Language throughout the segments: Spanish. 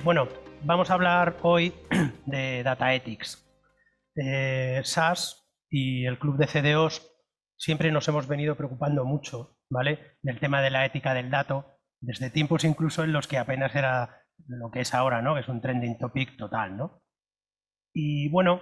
Bueno, vamos a hablar hoy de Data Ethics. SAS y el Club de CDOs siempre nos hemos venido preocupando mucho, ¿vale?, del tema de la ética del dato, desde tiempos incluso en los que apenas era lo que es ahora, ¿no?, que es un trending topic total, ¿no? Y bueno,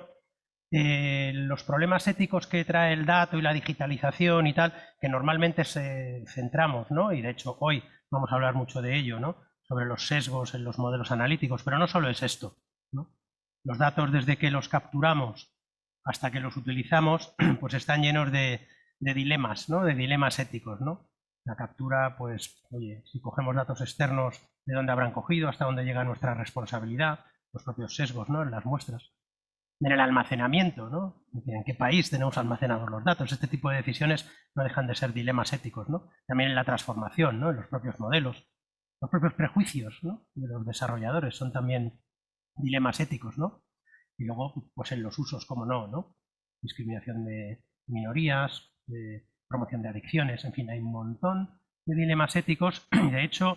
los problemas éticos que trae el dato y la digitalización y tal, que normalmente se centramos, ¿no?, y de hecho hoy vamos a hablar mucho de ello, ¿no?, sobre los sesgos en los modelos analíticos, pero no solo es esto, ¿no? Los datos, desde que los capturamos hasta que los utilizamos, pues están llenos de dilemas, ¿no?, de dilemas éticos, ¿no? La captura, pues, oye, si cogemos datos externos, ¿de dónde habrán cogido? ¿Hasta dónde llega nuestra responsabilidad? Los propios sesgos, ¿no?, en las muestras. En el almacenamiento, ¿no? ¿En qué país tenemos almacenados los datos? Este tipo de decisiones no dejan de ser dilemas éticos, ¿no? También en la transformación, ¿no?, en los propios modelos. Los propios prejuicios, ¿no?, de los desarrolladores son también dilemas éticos, ¿no? Y luego, pues en los usos, como no, ¿no? Discriminación de minorías, de promoción de adicciones, en fin, hay un montón de dilemas éticos y de hecho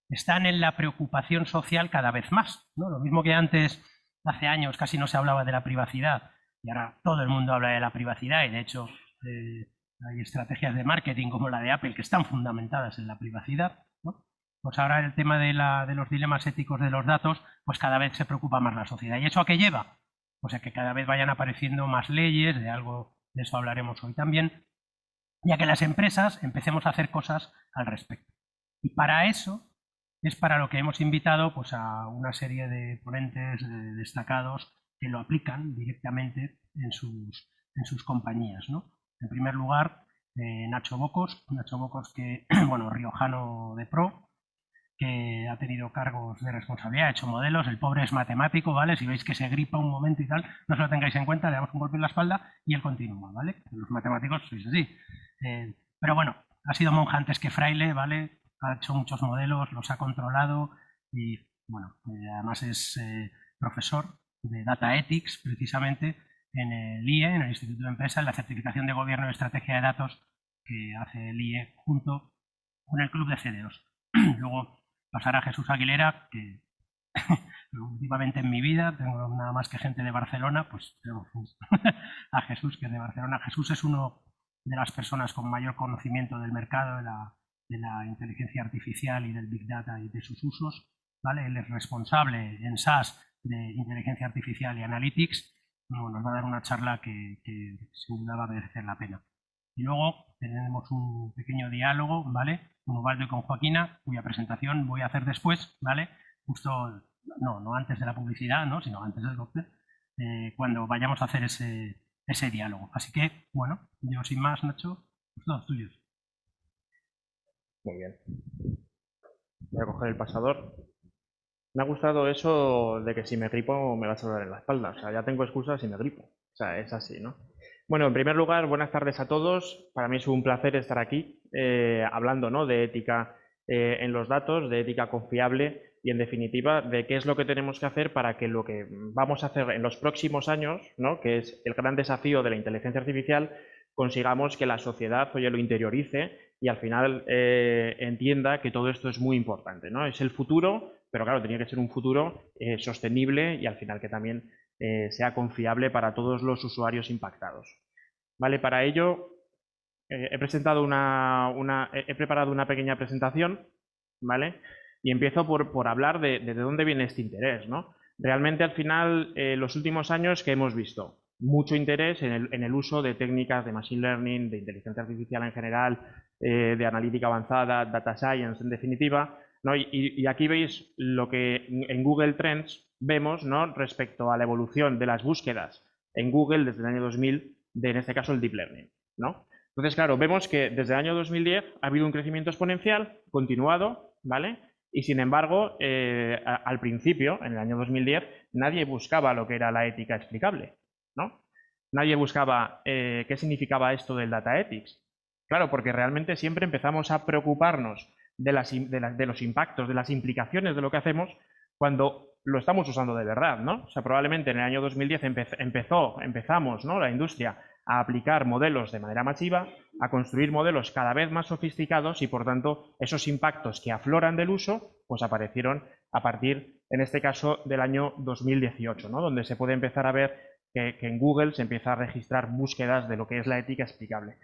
están en la preocupación social cada vez más, ¿no? Lo mismo que antes, hace años, casi no se hablaba de la privacidad y ahora todo el mundo habla de la privacidad y de hecho hay estrategias de marketing como la de Apple que están fundamentadas en la privacidad, ¿no? Pues ahora el tema de los dilemas éticos de los datos, pues cada vez se preocupa más la sociedad. ¿Y eso a qué lleva? Pues a que cada vez vayan apareciendo más leyes, de algo de eso hablaremos hoy también, y a que las empresas empecemos a hacer cosas al respecto. Y para eso es para lo que hemos invitado, pues, a una serie de ponentes destacados que lo aplican directamente en sus compañías, ¿no? En primer lugar, Nacho Bocos que, bueno, riojano de pro, que ha tenido cargos de responsabilidad, ha hecho modelos, el pobre es matemático, ¿vale? Si veis que se gripa un momento y tal, no se lo tengáis en cuenta, le damos un golpe en la espalda y él continúa, ¿vale? Los matemáticos sois así. Pero bueno, ha sido monja antes que fraile, ¿vale? Ha hecho muchos modelos, los ha controlado y, bueno, además es profesor de Data Ethics, precisamente, en el IE, en el Instituto de Empresa, en la certificación de Gobierno y Estrategia de Datos que hace el IE junto con el Club de CDOs. Luego pasar a Jesús Aguilera, que últimamente en mi vida tengo nada más que gente de Barcelona, pues tengo a Jesús, que es de Barcelona. Jesús es uno de las personas con mayor conocimiento del mercado, de la inteligencia artificial y del Big Data y de sus usos, ¿vale? Él es responsable en SAS de inteligencia artificial y analytics. Bueno, nos va a dar una charla que sin duda va a merecer la pena. Y luego tenemos un pequeño diálogo, ¿vale?, con Ubaldo y con Joaquina, cuya presentación voy a hacer después, ¿vale? Justo, no antes de la publicidad, ¿no?, sino antes del cóctel, cuando vayamos a hacer ese diálogo. Así que, bueno, yo sin más, Nacho, pues todos tuyos. Muy bien. Voy a coger el pasador. Me ha gustado eso de que si me gripo me vas a doler en la espalda. O sea, ya tengo excusas si me gripo. O sea, es así, ¿no? Bueno, en primer lugar, buenas tardes a todos. Para mí es un placer estar aquí hablando, ¿no?, de ética en los datos, de ética confiable y, en definitiva, de qué es lo que tenemos que hacer para que lo que vamos a hacer en los próximos años, ¿no?, que es el gran desafío de la inteligencia artificial, consigamos que la sociedad, oye, lo interiorice y al final entienda que todo esto es muy importante, ¿no? Es el futuro, pero claro, tenía que ser un futuro sostenible y al final que también sea confiable para todos los usuarios impactados. Vale, para ello he preparado una pequeña presentación, ¿vale? Y empiezo por hablar de dónde viene este interés, ¿no? Realmente, al final, los últimos años, ¿qué hemos visto? Mucho interés en el uso de técnicas de machine learning, de inteligencia artificial en general, de analítica avanzada, data science en definitiva, ¿no? Y aquí veis lo que en Google Trends vemos, ¿no?, respecto a la evolución de las búsquedas en Google desde el año 2000, en este caso el Deep Learning, ¿no? Entonces, claro, vemos que desde el año 2010 ha habido un crecimiento exponencial continuado, ¿vale? Y sin embargo, al principio, en el año 2010, nadie buscaba lo que era la ética explicable, ¿no? Nadie buscaba qué significaba esto del data ethics. Claro, porque realmente siempre empezamos a preocuparnos de los impactos, de las implicaciones de lo que hacemos cuando lo estamos usando de verdad, ¿no? O sea, probablemente en el año 2010 empezamos, ¿no?, la industria a aplicar modelos de manera masiva, a construir modelos cada vez más sofisticados y, por tanto, esos impactos que afloran del uso, pues aparecieron a partir, en este caso, del año 2018, ¿no? Donde se puede empezar a ver que en Google se empieza a registrar búsquedas de lo que es la ética explicable.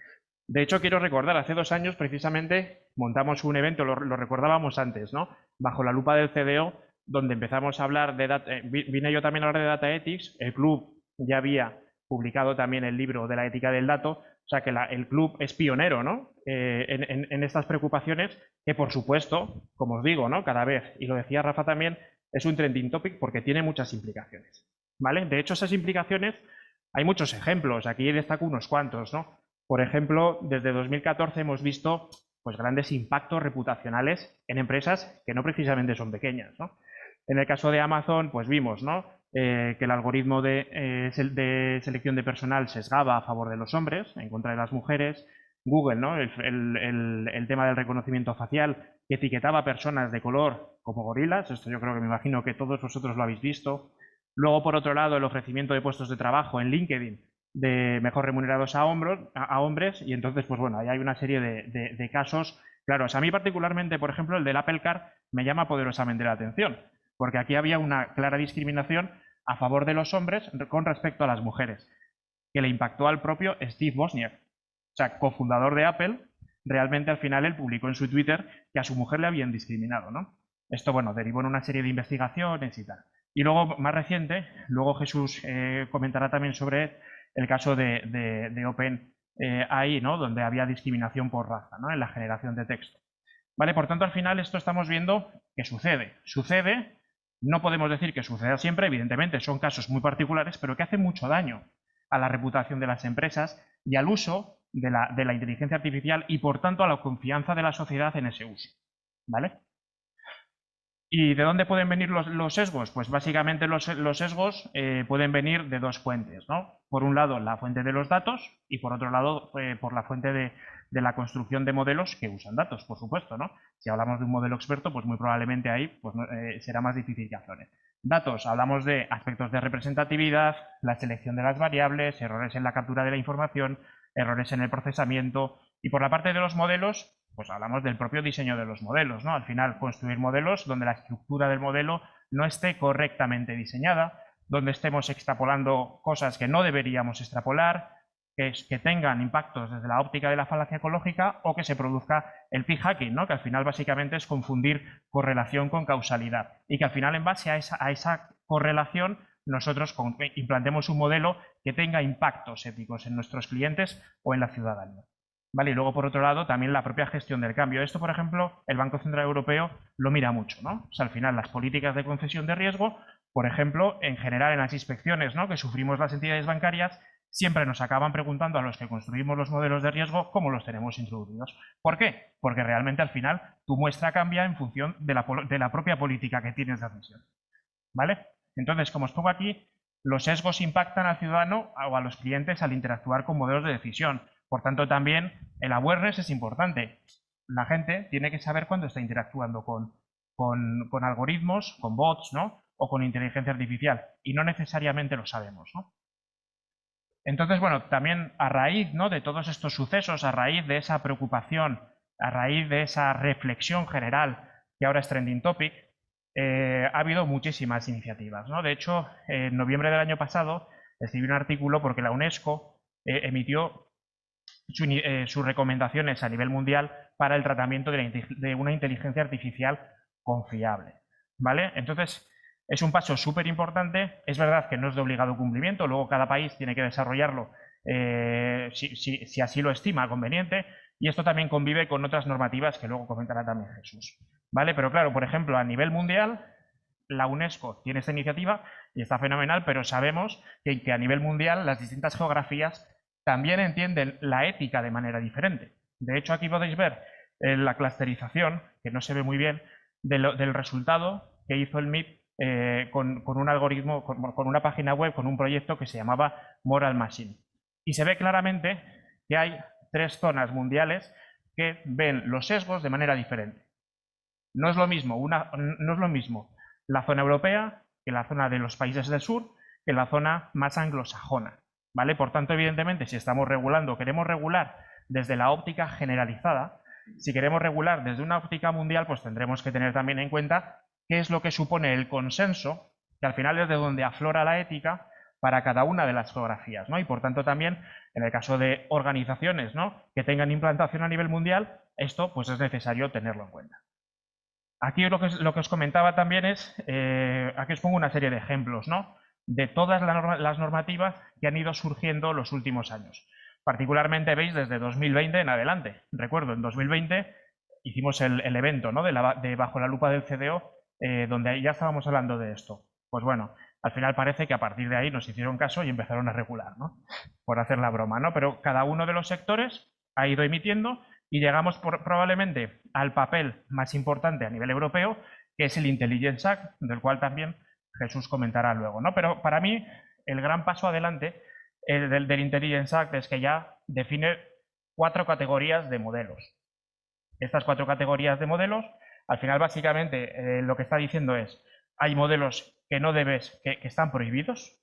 De hecho, quiero recordar, hace 2 años precisamente montamos un evento, lo recordábamos antes, ¿no? Bajo la lupa del CDO, donde empezamos a hablar de vine yo también a hablar de Data Ethics, el club ya había publicado también el libro de la ética del dato, o sea que el club es pionero, ¿no? En estas preocupaciones, que por supuesto, como os digo, ¿no? Cada vez, y lo decía Rafa también, es un trending topic porque tiene muchas implicaciones, ¿vale? De hecho, esas implicaciones, hay muchos ejemplos, aquí destaco unos cuantos, ¿no? Por ejemplo, desde 2014 hemos visto pues, grandes impactos reputacionales en empresas que no precisamente son pequeñas, ¿no? En el caso de Amazon, pues vimos, ¿no? Que el algoritmo de selección de personal sesgaba a favor de los hombres, en contra de las mujeres. Google, ¿no? El tema del reconocimiento facial, que etiquetaba a personas de color como gorilas. Esto yo creo que me imagino que todos vosotros lo habéis visto. Luego, por otro lado, el ofrecimiento de puestos de trabajo en LinkedIn de mejor remunerados a hombres, y entonces, pues bueno, ahí hay una serie de casos. Claro, o sea, a mí particularmente, por ejemplo, el del Apple Car me llama poderosamente la atención, porque aquí había una clara discriminación a favor de los hombres con respecto a las mujeres, que le impactó al propio Steve Wozniak, o sea, cofundador de Apple. Realmente al final él publicó en su Twitter que a su mujer le habían discriminado, ¿no? Esto, bueno, derivó en una serie de investigaciones y tal. Y luego, más reciente, luego Jesús comentará también sobre el caso de OpenAI, ¿no? Donde había discriminación por raza, ¿no? En la generación de texto. ¿Vale? Por tanto, al final esto estamos viendo que sucede. Sucede, no podemos decir que suceda siempre, evidentemente son casos muy particulares, pero que hace mucho daño a la reputación de las empresas y al uso de la inteligencia artificial y, por tanto, a la confianza de la sociedad en ese uso. ¿Vale? ¿Y de dónde pueden venir los sesgos? Pues básicamente los sesgos pueden venir de 2 fuentes, ¿no? Por un lado, la fuente de los datos y por otro lado, por la fuente de la construcción de modelos que usan datos, por supuesto, ¿no? Si hablamos de un modelo experto, pues muy probablemente ahí pues, será más difícil que aflore. Datos, hablamos de aspectos de representatividad, la selección de las variables, errores en la captura de la información, errores en el procesamiento, y por la parte de los modelos, pues hablamos del propio diseño de los modelos, ¿no? Al final, construir modelos donde la estructura del modelo no esté correctamente diseñada, donde estemos extrapolando cosas que no deberíamos extrapolar, que tengan impactos desde la óptica de la falacia ecológica o que se produzca el p-hacking, ¿no? Que al final básicamente es confundir correlación con causalidad y que al final en base a esa correlación nosotros implantemos un modelo que tenga impactos éticos en nuestros clientes o en la ciudadanía. ¿Vale? Y luego, por otro lado, también la propia gestión del cambio. Esto, por ejemplo, el Banco Central Europeo lo mira mucho, ¿no? O sea, al final, las políticas de concesión de riesgo, por ejemplo, en general en las inspecciones, ¿no? Que sufrimos las entidades bancarias, siempre nos acaban preguntando a los que construimos los modelos de riesgo cómo los tenemos introducidos. ¿Por qué? Porque realmente, al final, tu muestra cambia en función de la propia política que tienes de admisión. ¿Vale? Entonces, como os pongo aquí, los sesgos impactan al ciudadano o a los clientes al interactuar con modelos de decisión. Por tanto, también el awareness es importante. La gente tiene que saber cuándo está interactuando con algoritmos, con bots, ¿no? O con inteligencia artificial. Y no necesariamente lo sabemos, ¿no? Entonces, bueno, también a raíz, ¿no? de todos estos sucesos, a raíz de esa preocupación, a raíz de esa reflexión general que ahora es trending topic, ha habido muchísimas iniciativas, ¿no? De hecho, en noviembre del año pasado escribí un artículo porque la UNESCO emitió sus recomendaciones a nivel mundial para el tratamiento de una inteligencia artificial confiable, ¿vale? Entonces, es un paso súper importante. Es verdad que no es de obligado cumplimiento, luego cada país tiene que desarrollarlo si así lo estima conveniente, y esto también convive con otras normativas que luego comentará también Jesús, ¿vale? Pero claro, por ejemplo, a nivel mundial, la UNESCO tiene esta iniciativa y está fenomenal, pero sabemos que a nivel mundial las distintas geografías también entienden la ética de manera diferente. De hecho, aquí podéis ver la clusterización, que no se ve muy bien, del resultado que hizo el MIT con un algoritmo, con una página web, con un proyecto que se llamaba Moral Machine. Y se ve claramente que hay 3 zonas mundiales que ven los sesgos de manera diferente. No es lo mismo, la zona europea que la zona de los países del sur, que la zona más anglosajona. ¿Vale? Por tanto, evidentemente, si estamos regulando, queremos regular desde la óptica generalizada, si queremos regular desde una óptica mundial, pues tendremos que tener también en cuenta qué es lo que supone el consenso, que al final es de donde aflora la ética para cada una de las geografías, ¿no? Y por tanto también, en el caso de organizaciones, ¿no?, que tengan implantación a nivel mundial, esto pues es necesario tenerlo en cuenta. Aquí lo que os comentaba también es, aquí os pongo una serie de ejemplos, ¿no?, de todas las normativas que han ido surgiendo los últimos años. Particularmente veis desde 2020 en adelante. Recuerdo, en 2020 hicimos el evento, ¿no?, de Bajo la Lupa del CDO, donde ya estábamos hablando de esto. Pues bueno, al final parece que a partir de ahí nos hicieron caso y empezaron a regular, ¿no?, por hacer la broma, ¿no? Pero cada uno de los sectores ha ido emitiendo y llegamos probablemente al papel más importante a nivel europeo, que es el Intelligence Act, del cual también Jesús comentará luego, ¿no? Pero para mí el gran paso adelante del Intelligence Act es que ya define 4 categorías de modelos. Estas 4 categorías de modelos, al final básicamente lo que está diciendo es, hay modelos que no debes, que están prohibidos,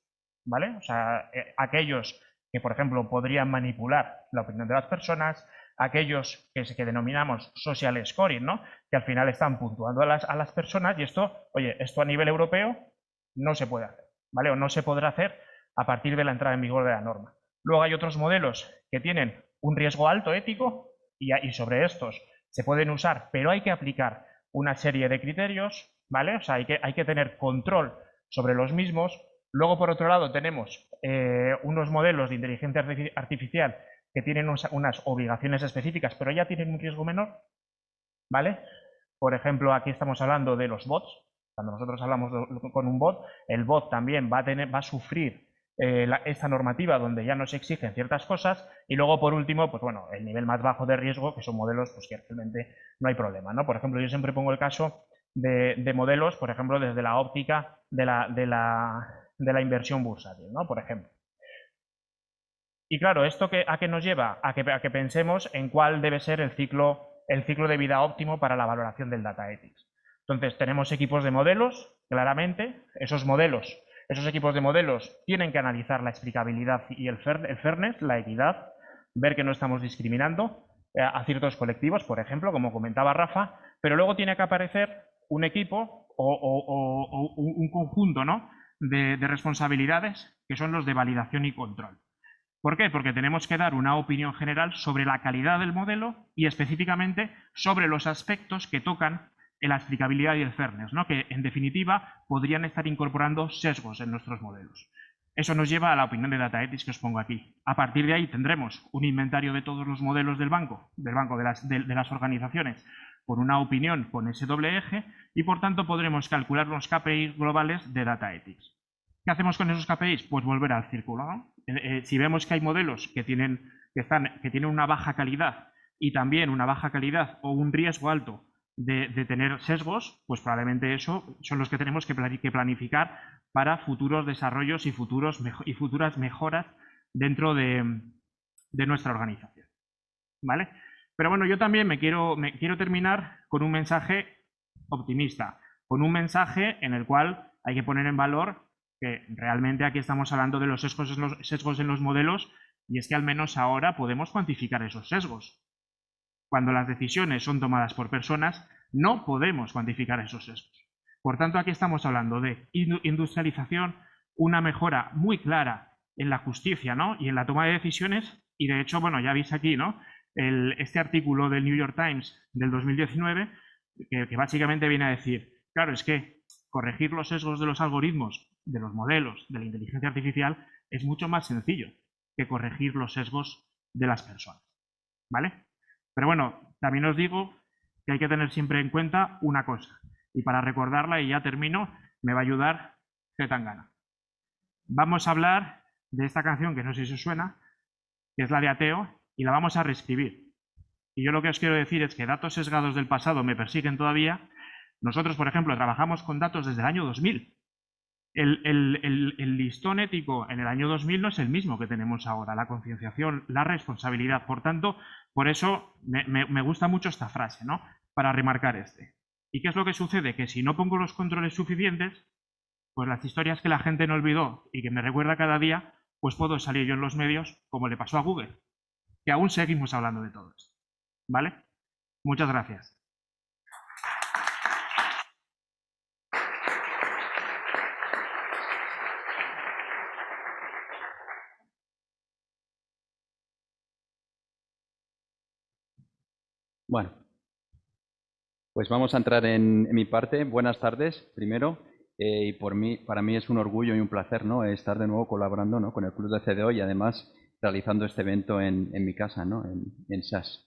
¿vale? O sea, aquellos que, por ejemplo, podrían manipular la opinión de las personas, aquellos que denominamos social scoring, ¿no?, que al final están puntuando a las personas, y esto, oye, esto a nivel europeo no se puede hacer, ¿vale? O no se podrá hacer a partir de la entrada en vigor de la norma. Luego hay otros modelos que tienen un riesgo alto ético y sobre estos se pueden usar, pero hay que aplicar una serie de criterios, ¿vale? O sea, hay que tener control sobre los mismos. Luego, por otro lado, tenemos unos modelos de inteligencia artificial que tienen unas obligaciones específicas, pero ya tienen un riesgo menor, ¿vale? Por ejemplo, aquí estamos hablando de los bots. Cuando nosotros hablamos con un bot, el bot también va a sufrir esta normativa donde ya nos exigen ciertas cosas. Y luego, por último, pues bueno, el nivel más bajo de riesgo, que son modelos pues que realmente no hay problema, ¿no? Por ejemplo, yo siempre pongo el caso de modelos, por ejemplo, desde la óptica de la inversión bursátil, ¿no?, por ejemplo. Y claro, ¿esto a qué nos lleva? A que pensemos en cuál debe ser el ciclo de vida óptimo para la valoración del Data Ethics. Entonces, tenemos equipos de modelos, claramente. Esos equipos de modelos tienen que analizar la explicabilidad y el fairness, la equidad, ver que no estamos discriminando a ciertos colectivos, por ejemplo, como comentaba Rafa, pero luego tiene que aparecer un equipo o un conjunto, ¿no?, de responsabilidades que son los de validación y control. ¿Por qué? Porque tenemos que dar una opinión general sobre la calidad del modelo y específicamente sobre los aspectos que tocan en la explicabilidad y el fairness, ¿no?, que en definitiva podrían estar incorporando sesgos en nuestros modelos. Eso nos lleva a la opinión de Data Ethics que os pongo aquí. A partir de ahí tendremos un inventario de todos los modelos del banco de las organizaciones, con una opinión con ese doble eje, y por tanto podremos calcular los KPIs globales de Data Ethics. ¿Qué hacemos con esos KPIs? Pues volver al círculo, ¿no? Si vemos que hay modelos que tienen una baja calidad y también una baja calidad o un riesgo alto de tener sesgos, pues probablemente eso son los que tenemos que planificar para futuros desarrollos y futuras mejoras dentro de nuestra organización, ¿vale? Pero bueno, yo también me quiero terminar con un mensaje optimista, con un mensaje en el cual hay que poner en valor que realmente aquí estamos hablando de los sesgos en los modelos, y es que al menos ahora podemos cuantificar esos sesgos. Cuando las decisiones son tomadas por personas, no podemos cuantificar esos sesgos. Por tanto, aquí estamos hablando de industrialización, una mejora muy clara en la justicia, ¿no?, y en la toma de decisiones. Y de hecho, bueno, ya veis aquí, ¿no?, este artículo del New York Times del 2019, que básicamente viene a decir, claro, es que corregir los sesgos de los algoritmos, de los modelos, de la inteligencia artificial, es mucho más sencillo que corregir los sesgos de las personas, ¿vale? Pero bueno, también os digo que hay que tener siempre en cuenta una cosa, y para recordarla, y ya termino, me va a ayudar Zetangana. Vamos a hablar de esta canción que no sé si os suena, que es la de Ateo, y la vamos a reescribir. Y yo lo que os quiero decir es que datos sesgados del pasado me persiguen todavía. Nosotros, por ejemplo, trabajamos con datos desde el año 2000. El listón ético en el año 2000 no es el mismo que tenemos ahora, la concienciación, la responsabilidad. Por tanto, por eso me gusta mucho esta frase, ¿no?, para remarcar este. ¿Y qué es lo que sucede? Que si no pongo los controles suficientes, pues las historias que la gente no olvidó y que me recuerda cada día, pues puedo salir yo en los medios, como le pasó a Google, que aún seguimos hablando de todo esto, ¿vale? Muchas gracias. Bueno, pues vamos a entrar en mi parte. Buenas tardes, primero. Y para mí es un orgullo y un placer, ¿no?, estar de nuevo colaborando, ¿no?, con el Club de CDO y además realizando este evento en mi casa, ¿no?, en SAS.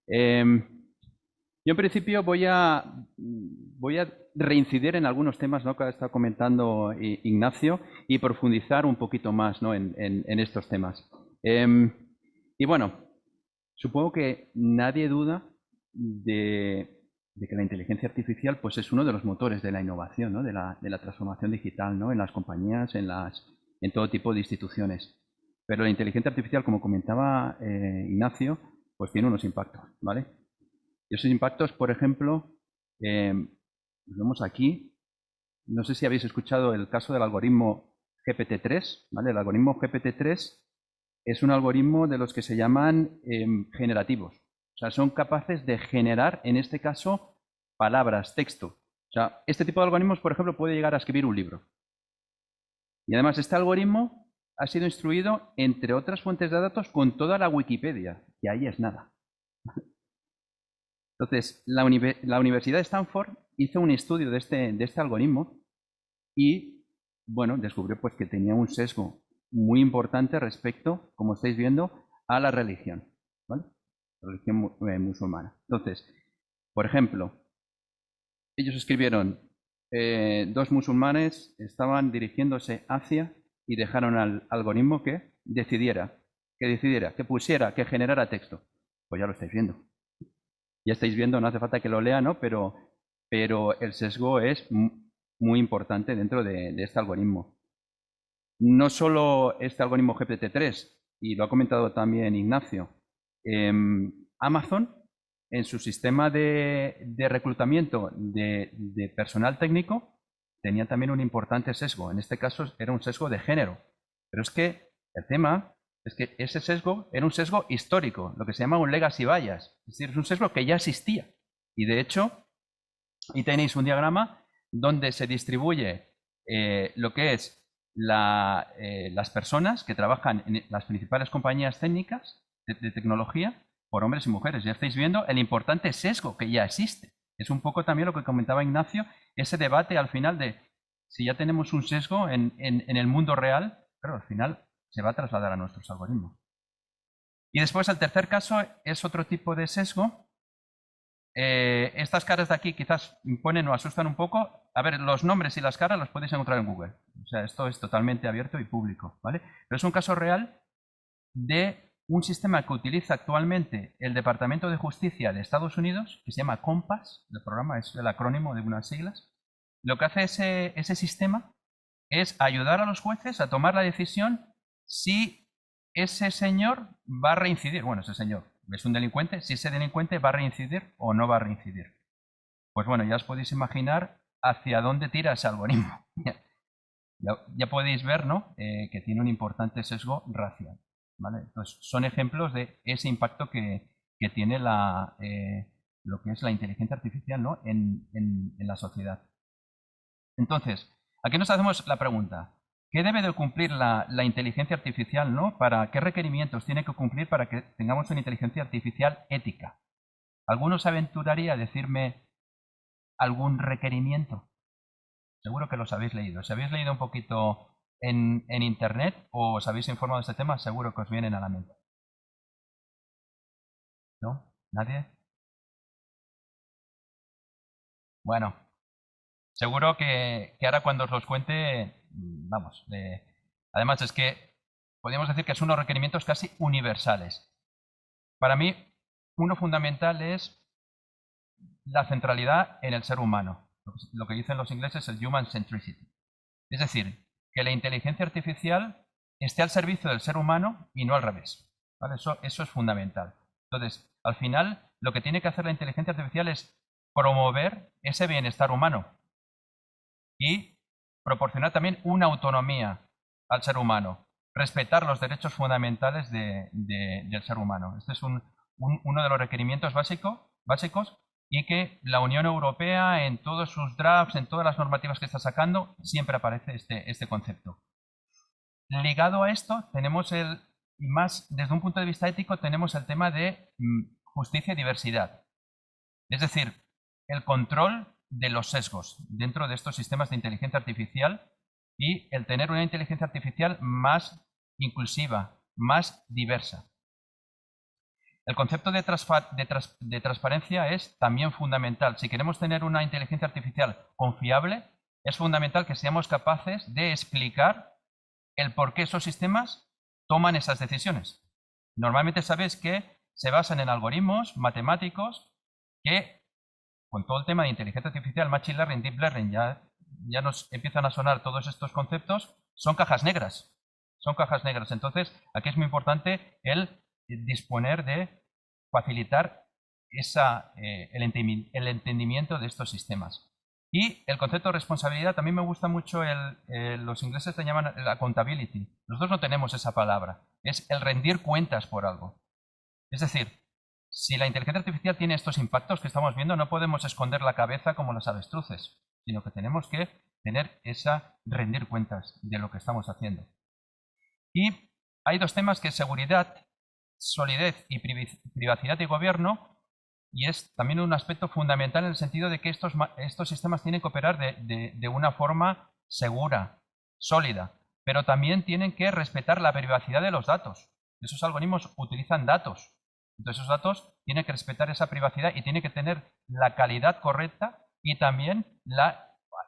Yo en principio voy a reincidir en algunos temas, ¿no?, que ha estado comentando Ignacio y profundizar un poquito más, ¿no?, en estos temas. Y bueno, supongo que nadie duda de que la inteligencia artificial pues es uno de los motores de la innovación, ¿no?, de la transformación digital, ¿no?, en las compañías, en todo tipo de instituciones. Pero la inteligencia artificial, como comentaba Ignacio, pues tiene unos impactos, ¿vale? Y esos impactos, por ejemplo, los vemos aquí. No sé si habéis escuchado el caso del algoritmo GPT-3, ¿vale? El algoritmo GPT-3 es un algoritmo de los que se llaman generativos. O sea, son capaces de generar, en este caso, palabras, texto. O sea, este tipo de algoritmos, por ejemplo, puede llegar a escribir un libro. Y además, este algoritmo ha sido instruido, entre otras fuentes de datos, con toda la Wikipedia. Y ahí es nada. Entonces, la Universidad de Stanford hizo un estudio de este algoritmo y, bueno, descubrió pues, que tenía un sesgo muy importante respecto, como estáis viendo, a la religión, ¿vale? La religión musulmana. Entonces, por ejemplo, ellos escribieron, dos musulmanes estaban dirigiéndose hacia y dejaron al algoritmo que decidiera, que pusiera, que generara texto. Pues ya lo estáis viendo. Ya estáis viendo, no hace falta que lo lea, ¿no? Pero el sesgo es muy importante dentro de este algoritmo. No solo este algoritmo GPT-3, y lo ha comentado también Ignacio, Amazon, en su sistema de reclutamiento de personal técnico, tenía también un importante sesgo. En este caso era un sesgo de género. Pero es que el tema es que ese sesgo era un sesgo histórico, lo que se llama un legacy bias. Es decir, es un sesgo que ya existía. Y de hecho, ahí tenéis un diagrama donde se distribuye lo que es las personas que trabajan en las principales compañías técnicas de tecnología por hombres y mujeres. Ya estáis viendo el importante sesgo que ya existe. Es un poco también lo que comentaba Ignacio, ese debate al final de si ya tenemos un sesgo en el mundo real, pero al final se va a trasladar a nuestros algoritmos. Y después el tercer caso es otro tipo de sesgo. Estas caras de aquí quizás imponen o asustan un poco. A ver, los nombres y las caras los podéis encontrar en Google. O sea, esto es totalmente abierto y público, ¿vale? Pero es un caso real de un sistema que utiliza actualmente el Departamento de Justicia de Estados Unidos, que se llama COMPAS. El programa es el acrónimo de unas siglas. Lo que hace ese sistema es ayudar a los jueces a tomar la decisión si ese señor va a reincidir. Bueno, ese señor es un delincuente, si ese delincuente va a reincidir o no va a reincidir. Pues bueno, ya os podéis imaginar hacia dónde tira ese algoritmo. Ya podéis ver, ¿no?, que tiene un importante sesgo racial, ¿vale? Entonces, son ejemplos de ese impacto que tiene lo que es la inteligencia artificial, ¿no?, en la sociedad. Entonces, aquí nos hacemos la pregunta, ¿qué debe de cumplir la inteligencia artificial, ¿no? ¿Qué requerimientos tiene que cumplir para que tengamos una inteligencia artificial ética? ¿Alguno se aventuraría a decirme algún requerimiento? Seguro que los habéis leído. Si habéis leído un poquito en internet o os habéis informado de este tema, seguro que os vienen a la mente. ¿No? ¿Nadie? Bueno, seguro que ahora cuando os los cuente, vamos, además es que podríamos decir que son unos requerimientos casi universales. Para mí, uno fundamental es la centralidad en el ser humano, lo que dicen los ingleses el human centricity. Es decir, que la inteligencia artificial esté al servicio del ser humano y no al revés, ¿vale? Eso es fundamental. Entonces, al final, lo que tiene que hacer la inteligencia artificial es promover ese bienestar humano y proporcionar también una autonomía al ser humano, respetar los derechos fundamentales del ser humano. Este es uno de los requerimientos básicos y que la Unión Europea en todos sus drafts, en todas las normativas que está sacando, siempre aparece este concepto. Ligado a esto, tenemos y más desde un punto de vista ético, tenemos el tema de justicia y diversidad. Es decir, el control de los sesgos dentro de estos sistemas de inteligencia artificial y el tener una inteligencia artificial más inclusiva, más diversa. El concepto de transparencia es también fundamental. Si queremos tener una inteligencia artificial confiable, es fundamental que seamos capaces de explicar el por qué esos sistemas toman esas decisiones. Normalmente sabéis que se basan en algoritmos matemáticos que, con todo el tema de inteligencia artificial, machine learning, deep learning, ya nos empiezan a sonar todos estos conceptos, son cajas negras. Son cajas negras. Entonces, aquí es muy importante el disponer de facilitar el entendimiento de estos sistemas. Y el concepto de responsabilidad, también me gusta mucho, los ingleses le llaman la accountability. Nosotros no tenemos esa palabra. Es el rendir cuentas por algo. Es decir, si la inteligencia artificial tiene estos impactos que estamos viendo, no podemos esconder la cabeza como las avestruces, sino que tenemos que tener rendir cuentas de lo que estamos haciendo. Y hay dos temas que es seguridad, solidez y privacidad y gobierno, y es también un aspecto fundamental en el sentido de que estos sistemas tienen que operar de una forma segura, sólida, pero también tienen que respetar la privacidad de los datos. Esos algoritmos utilizan datos, entonces esos datos tienen que respetar esa privacidad y tienen que tener la calidad correcta y también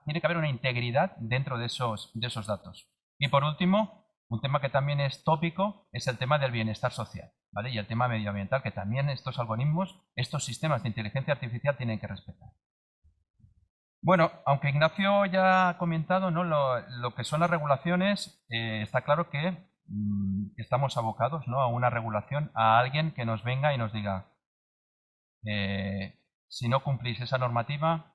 tiene que haber una integridad dentro de esos datos. Y por último, un tema que también es tópico es el tema del bienestar social, ¿vale? Y el tema medioambiental, que también estos algoritmos, estos sistemas de inteligencia artificial tienen que respetar. Bueno, aunque Ignacio ya ha comentado, ¿no?, lo que son las regulaciones, está claro que estamos abocados, ¿no?, a una regulación, a alguien que nos venga y nos diga, si no cumplís esa normativa,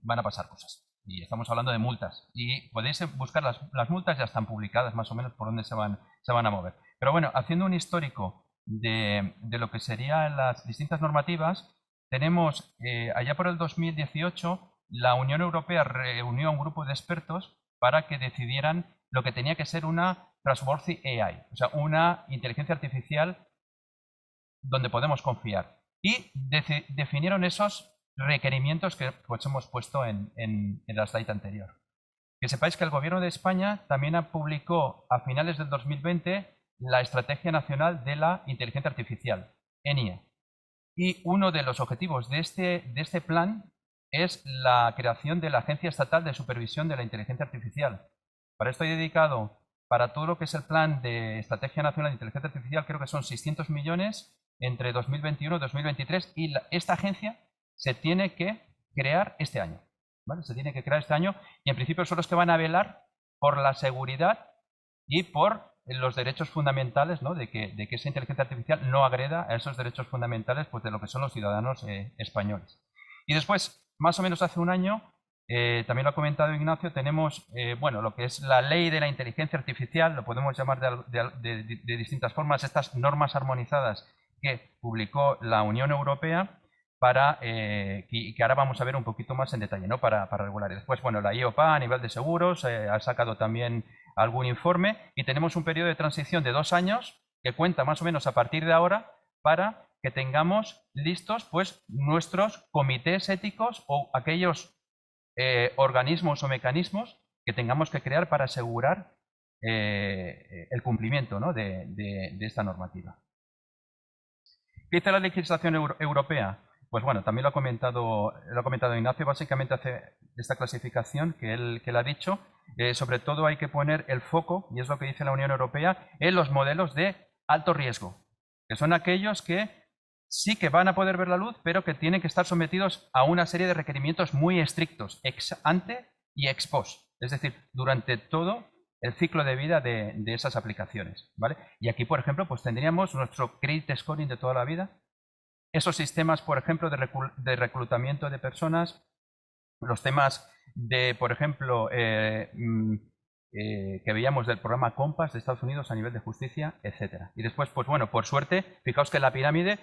van a pasar cosas. Y estamos hablando de multas. Y podéis buscar las multas, ya están publicadas más o menos por dónde se van a mover. Pero bueno, haciendo un histórico de lo que serían las distintas normativas, tenemos allá por el 2018 la Unión Europea reunió a un grupo de expertos para que decidieran lo que tenía que ser una trustworthy AI, o sea, una inteligencia artificial donde podemos confiar. Y definieron esos requerimientos que pues hemos puesto en la slide anterior. Que sepáis que el Gobierno de España también publicó a finales del 2020 la Estrategia Nacional de la Inteligencia Artificial, ENIE. Y uno de los objetivos de este plan es la creación de la Agencia Estatal de Supervisión de la Inteligencia Artificial. Para esto he dedicado, para todo lo que es el plan de Estrategia Nacional de Inteligencia Artificial, creo que son 600 millones entre 2021 y 2023, y esta agencia se tiene que crear este año, ¿vale? Se tiene que crear este año y en principio son los que van a velar por la seguridad y por los derechos fundamentales, ¿no?, de que esa inteligencia artificial no agreda a esos derechos fundamentales, pues, de lo que son los ciudadanos españoles. Y después, más o menos hace un año, también lo ha comentado Ignacio, tenemos bueno, lo que es la ley de la inteligencia artificial, lo podemos llamar de distintas formas, estas normas armonizadas que publicó la Unión Europea, que ahora vamos a ver un poquito más en detalle, ¿no?, para regular. Después, bueno, la IOPA a nivel de seguros ha sacado también algún informe y tenemos un periodo de transición de 2 años que cuenta más o menos a partir de ahora para que tengamos listos, pues, nuestros comités éticos o aquellos organismos o mecanismos que tengamos que crear para asegurar el cumplimiento, ¿no?, de esta normativa. ¿Qué dice la legislación europea? Pues bueno, también lo ha comentado Ignacio, básicamente hace esta clasificación que él ha dicho. Sobre todo hay que poner el foco, y es lo que dice la Unión Europea, en los modelos de alto riesgo, que son aquellos que sí que van a poder ver la luz, pero que tienen que estar sometidos a una serie de requerimientos muy estrictos, ex ante y ex post, es decir, durante todo el ciclo de vida de esas aplicaciones, ¿vale? Y aquí, por ejemplo, pues tendríamos nuestro credit scoring de toda la vida, esos sistemas, por ejemplo, de reclutamiento de personas, los temas de, por ejemplo, que veíamos del programa Compass de Estados Unidos a nivel de justicia, etcétera. Y después, pues bueno, por suerte, fijaos que en la pirámide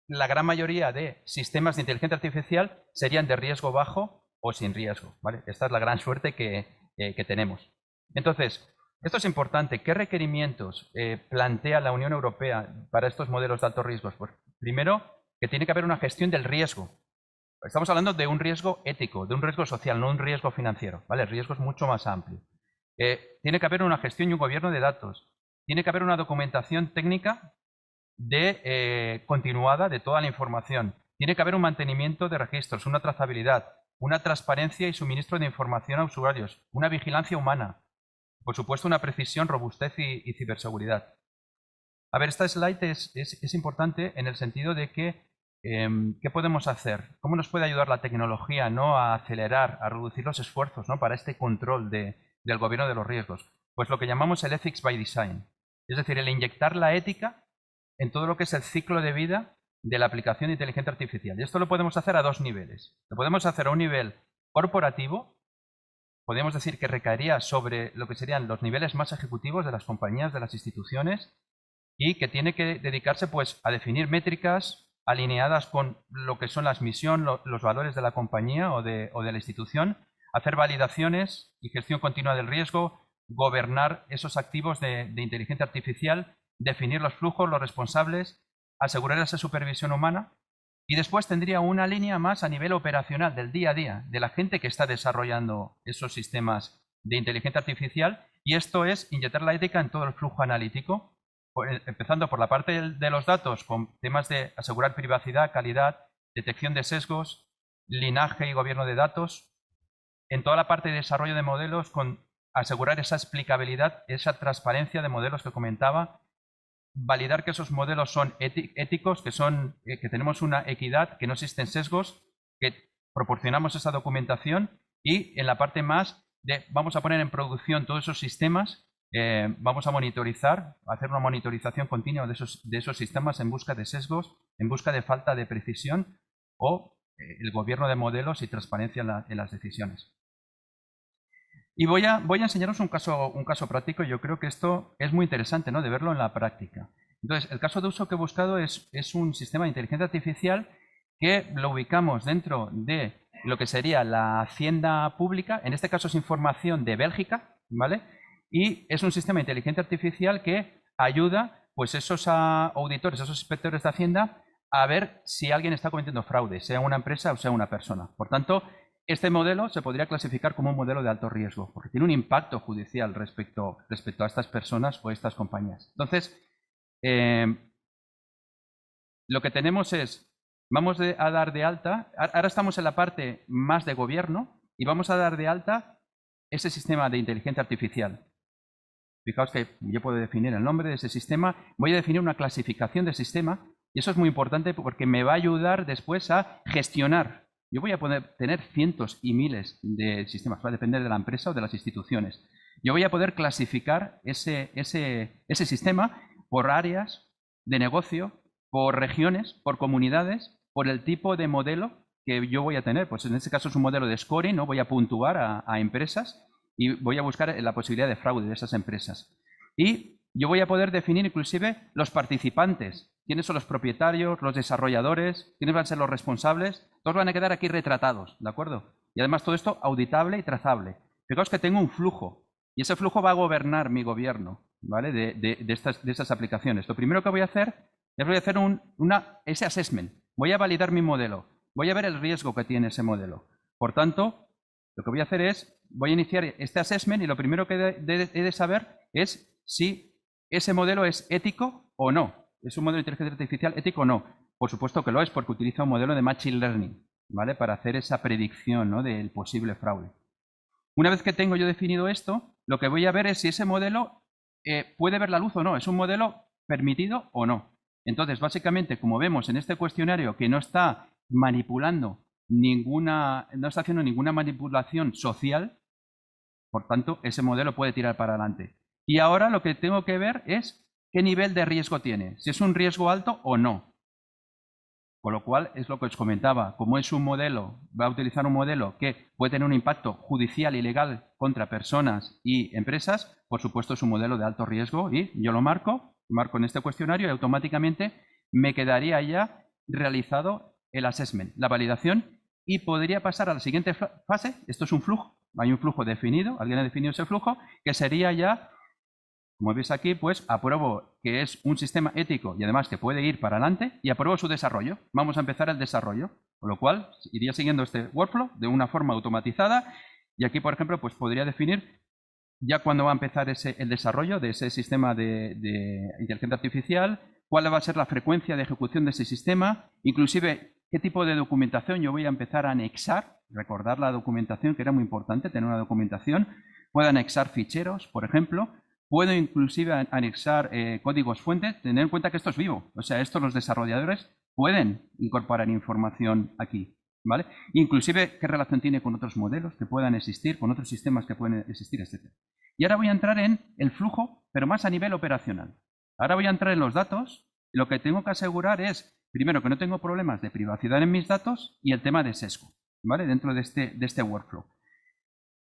la gran mayoría de sistemas de inteligencia artificial serían de riesgo bajo o sin riesgo, ¿vale? Esta es la gran suerte que tenemos. Entonces, esto es importante. ¿Qué requerimientos plantea la Unión Europea para estos modelos de alto riesgo? Pues primero, que tiene que haber una gestión del riesgo. Estamos hablando de un riesgo ético, de un riesgo social, no un riesgo financiero, ¿vale? El riesgo es mucho más amplio. Tiene que haber una gestión y un gobierno de datos. Tiene que haber una documentación técnica continuada de toda la información. Tiene que haber un mantenimiento de registros, una trazabilidad, una transparencia y suministro de información a usuarios, una vigilancia humana, por supuesto una precisión, robustez y ciberseguridad. A ver, esta slide es importante en el sentido de que ¿qué podemos hacer? ¿Cómo nos puede ayudar la tecnología, ¿no?, a acelerar, a reducir los esfuerzos, ¿no?, para este control del gobierno de los riesgos? Pues lo que llamamos el Ethics by Design, es decir, el inyectar la ética en todo lo que es el ciclo de vida de la aplicación de inteligencia artificial. Y esto lo podemos hacer a dos niveles. Lo podemos hacer a un nivel corporativo, podríamos decir que recaería sobre lo que serían los niveles más ejecutivos de las compañías, de las instituciones, y que tiene que dedicarse pues a definir métricas alineadas con lo que son las misión, los valores de la compañía o de la institución, hacer validaciones y gestión continua del riesgo, gobernar esos activos de inteligencia artificial, definir los flujos, los responsables, asegurar esa supervisión humana, y después tendría una línea más a nivel operacional del día a día, de la gente que está desarrollando esos sistemas de inteligencia artificial, y esto es inyectar la ética en todo el flujo analítico, empezando por la parte de los datos, con temas de asegurar privacidad, calidad, detección de sesgos, linaje y gobierno de datos, en toda la parte de desarrollo de modelos, con asegurar esa explicabilidad, esa transparencia de modelos que comentaba, validar que esos modelos son éticos, que tenemos una equidad, que no existen sesgos, que proporcionamos esa documentación, y en la parte más de vamos a poner en producción todos esos sistemas, vamos a monitorizar, hacer una monitorización continua de esos sistemas en busca de sesgos, en busca de falta de precisión o el gobierno de modelos y transparencia en las decisiones. Y voy a enseñaros un caso práctico. Yo creo que esto es muy interesante, ¿no?, de verlo en la práctica. Entonces, el caso de uso que he buscado es un sistema de inteligencia artificial que lo ubicamos dentro de lo que sería la hacienda pública. En este caso es información de Bélgica, ¿vale? Y es un sistema de inteligencia artificial que ayuda pues esos auditores, esos inspectores de Hacienda a ver si alguien está cometiendo fraude, sea una empresa o sea una persona. Por tanto, este modelo se podría clasificar como un modelo de alto riesgo, porque tiene un impacto judicial respecto a estas personas o estas compañías. Entonces, lo que tenemos es, vamos a dar de alta, ahora estamos en la parte más de gobierno, y vamos a dar de alta ese sistema de inteligencia artificial. Fijaos que yo puedo definir el nombre de ese sistema, voy a definir una clasificación de sistema, y eso es muy importante porque me va a ayudar después a gestionar. Yo voy a poder tener cientos y miles de sistemas, va a depender de la empresa o de las instituciones. Yo voy a poder clasificar ese sistema por áreas de negocio, por regiones, por comunidades, por el tipo de modelo que yo voy a tener. Pues en este caso es un modelo de scoring, ¿no? Voy a puntuar a empresas y voy a buscar la posibilidad de fraude de esas empresas. Y yo voy a poder definir inclusive los participantes, quiénes son los propietarios, los desarrolladores, quiénes van a ser los responsables. Todos van a quedar aquí retratados, ¿de acuerdo? Y además todo esto auditable y trazable. Fijaos que tengo un flujo, y ese flujo va a gobernar mi gobierno, ¿vale?, de estas aplicaciones. Lo primero que voy a hacer es ese assessment. Voy a validar mi modelo, voy a ver el riesgo que tiene ese modelo. Por tanto, lo que voy a hacer es, voy a iniciar este assessment, y lo primero que he de saber es si ese modelo es ético o no. ¿Es un modelo de inteligencia artificial ético o no? Por supuesto que lo es, porque utiliza un modelo de Machine Learning, ¿vale?, para hacer esa predicción, ¿no?, del posible fraude. Una vez que tengo yo definido esto, lo que voy a ver es si ese modelo puede ver la luz o no. ¿Es un modelo permitido o no? Entonces, básicamente, como vemos en este cuestionario que no está manipulando no está haciendo ninguna manipulación social, por tanto, ese modelo puede tirar para adelante. Y ahora lo que tengo que ver es qué nivel de riesgo tiene, si es un riesgo alto o no. Con lo cual, es lo que os comentaba, como es un modelo, va a utilizar un modelo que puede tener un impacto judicial y legal contra personas y empresas, por supuesto es un modelo de alto riesgo, y yo lo marco en este cuestionario, y automáticamente me quedaría ya realizado el assessment, la validación, y podría pasar a la siguiente fase. Esto es un flujo, hay un flujo definido, alguien ha definido ese flujo, que sería ya, como veis aquí, pues apruebo que es un sistema ético y además que puede ir para adelante y apruebo su desarrollo. Vamos a empezar el desarrollo, con lo cual iría siguiendo este workflow de una forma automatizada y aquí, por ejemplo, pues podría definir ya cuándo va a empezar el desarrollo de ese sistema de inteligencia artificial, cuál va a ser la frecuencia de ejecución de ese sistema, inclusive qué tipo de documentación yo voy a empezar a anexar, recordar la documentación, que era muy importante, tener una documentación, puedo anexar ficheros, por ejemplo, puedo inclusive anexar códigos fuentes, tener en cuenta que esto es vivo, o sea, esto los desarrolladores pueden incorporar información aquí, ¿vale? Inclusive qué relación tiene con otros modelos que puedan existir, con otros sistemas que pueden existir, etc. Y ahora voy a entrar en el flujo, pero más a nivel operacional. Ahora voy a entrar en los datos. Lo que tengo que asegurar es, primero, que no tengo problemas de privacidad en mis datos y el tema de sesgo, ¿vale? Dentro de este workflow.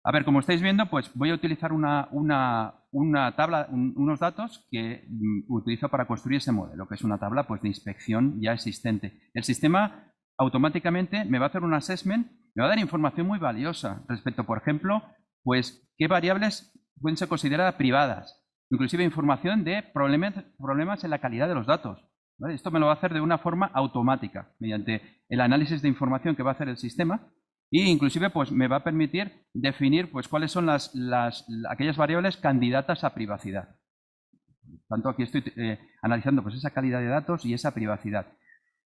A ver, como estáis viendo, pues voy a utilizar una tabla, unos datos que utilizo para construir ese modelo, que es una tabla pues, de inspección ya existente. El sistema automáticamente me va a hacer un assessment, me va a dar información muy valiosa respecto, por ejemplo, pues qué variables pueden ser consideradas privadas, inclusive información de problemas en la calidad de los datos, ¿vale? Esto me lo va a hacer de una forma automática, mediante el análisis de información que va a hacer el sistema e inclusive pues, me va a permitir definir pues, cuáles son aquellas variables candidatas a privacidad. Tanto aquí estoy analizando pues, esa calidad de datos y esa privacidad.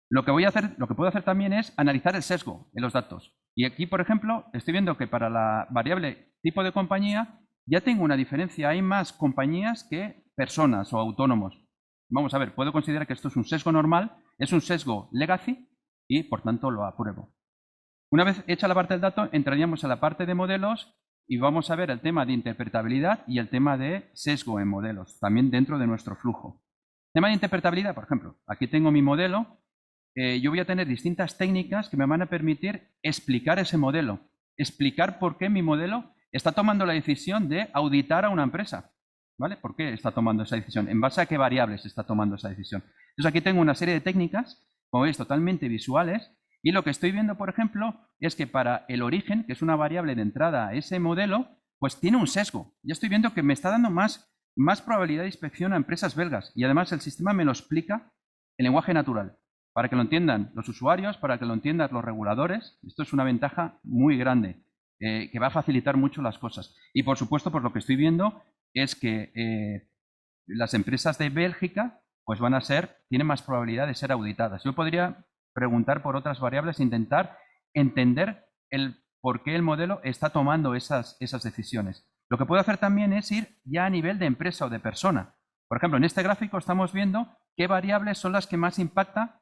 Lo que puedo hacer también es analizar el sesgo en los datos. Y aquí, por ejemplo, estoy viendo que para la variable tipo de compañía ya tengo una diferencia. Hay más compañías que personas o autónomos. Vamos a ver, puedo considerar que esto es un sesgo normal, es un sesgo legacy y, por tanto, lo apruebo. Una vez hecha la parte del dato, entraríamos a la parte de modelos y vamos a ver el tema de interpretabilidad y el tema de sesgo en modelos, también dentro de nuestro flujo. Tema de interpretabilidad, por ejemplo, aquí tengo mi modelo. Yo voy a tener distintas técnicas que me van a permitir explicar ese modelo, explicar por qué mi modelo está tomando la decisión de auditar a una empresa, ¿vale? ¿Por qué está tomando esa decisión? ¿En base a qué variables está tomando esa decisión? Entonces aquí tengo una serie de técnicas, como veis, totalmente visuales, y lo que estoy viendo, por ejemplo, es que para el origen, que es una variable de entrada a ese modelo, pues tiene un sesgo. Ya estoy viendo que me está dando más probabilidad de inspección a empresas belgas, y además el sistema me lo explica en lenguaje natural, para que lo entiendan los usuarios, para que lo entiendan los reguladores. Esto es una ventaja muy grande, que va a facilitar mucho las cosas. Y por supuesto, pues lo que estoy viendo es que las empresas de Bélgica pues tienen más probabilidad de ser auditadas. Yo podría preguntar por otras variables e intentar entender el por qué el modelo está tomando esas decisiones. Lo que puedo hacer también es ir ya a nivel de empresa o de persona. Por ejemplo, en este gráfico estamos viendo qué variables son las que más impactan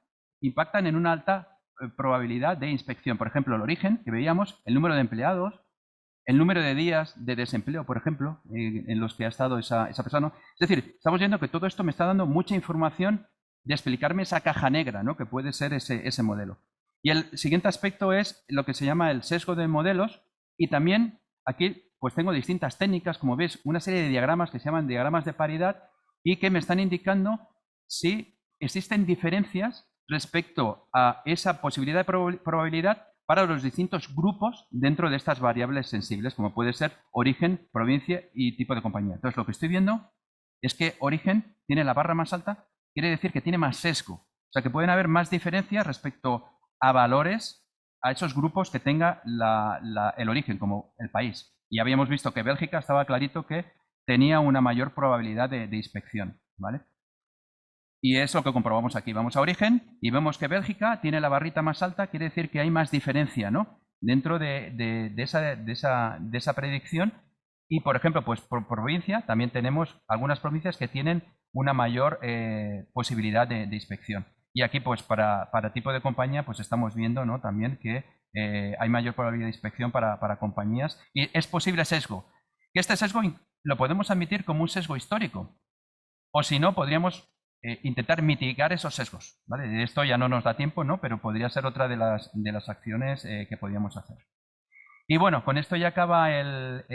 en una alta probabilidad de inspección. Por ejemplo, el origen, que veíamos, el número de empleados, el número de días de desempleo, por ejemplo, en los que ha estado esa persona. Es decir, estamos viendo que todo esto me está dando mucha información de explicarme esa caja negra, ¿no? Que puede ser ese modelo. Y el siguiente aspecto es lo que se llama el sesgo de modelos, y también aquí pues tengo distintas técnicas, como veis, una serie de diagramas que se llaman diagramas de paridad y que me están indicando si existen diferencias respecto a esa posibilidad de probabilidad para los distintos grupos dentro de estas variables sensibles, como puede ser origen, provincia y tipo de compañía. Entonces, lo que estoy viendo es que origen tiene la barra más alta, quiere decir que tiene más sesgo. O sea, que pueden haber más diferencias respecto a valores, a esos grupos que tenga el origen, como el país. Y habíamos visto que Bélgica estaba clarito que tenía una mayor probabilidad de inspección, ¿vale? Y es lo que comprobamos aquí. Vamos a origen y vemos que Bélgica tiene la barrita más alta, quiere decir que hay más diferencia, ¿no? Dentro de esa predicción. Y, por ejemplo, pues por provincia también tenemos algunas provincias que tienen una mayor posibilidad de inspección. Y aquí, pues para tipo de compañía, pues estamos viendo, ¿no? También que hay mayor probabilidad de inspección para compañías. Y es posible sesgo. Que este sesgo lo podemos admitir como un sesgo histórico. O si no, podríamos intentar mitigar esos sesgos, ¿vale? De esto ya no nos da tiempo, ¿no? Pero podría ser otra de las acciones que podríamos hacer. Y bueno, con esto ya acaba el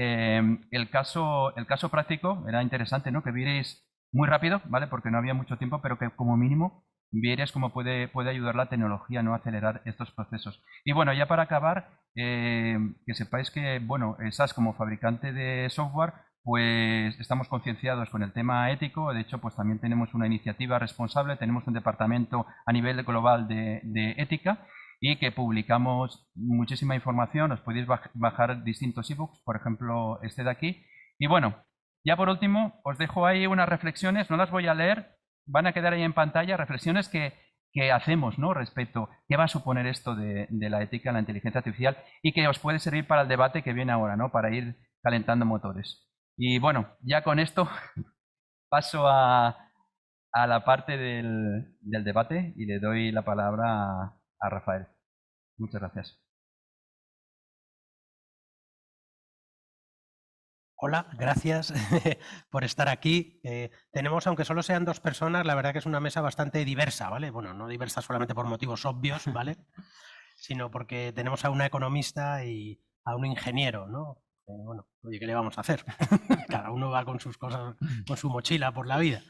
caso práctico. Era interesante, ¿no? Que vierais muy rápido, ¿vale? Porque no había mucho tiempo, pero que como mínimo vierais cómo puede ayudar la tecnología, ¿no? A acelerar estos procesos. Y bueno, ya para acabar, que sepáis que, bueno, SAS como fabricante de software, pues estamos concienciados con el tema ético. De hecho, pues también tenemos una iniciativa responsable, tenemos un departamento a nivel global de ética y que publicamos muchísima información. Os podéis bajar distintos ebooks, por ejemplo este de aquí. Y bueno, ya por último os dejo ahí unas reflexiones, no las voy a leer, van a quedar ahí en pantalla, reflexiones que hacemos, ¿no?, respecto a qué va a suponer esto de la ética en la inteligencia artificial y que os puede servir para el debate que viene ahora, ¿no?, para ir calentando motores. Y bueno, ya con esto paso a la parte del debate y le doy la palabra a Rafael. Muchas gracias. Hola, gracias por estar aquí. Tenemos, aunque solo sean 2 personas, la verdad que es una mesa bastante diversa, ¿vale? Bueno, no diversa solamente por motivos obvios, ¿vale? Sino porque tenemos a una economista y a un ingeniero, ¿no? Bueno, oye, ¿qué le vamos a hacer? Cada uno va con sus cosas, con su mochila por la vida.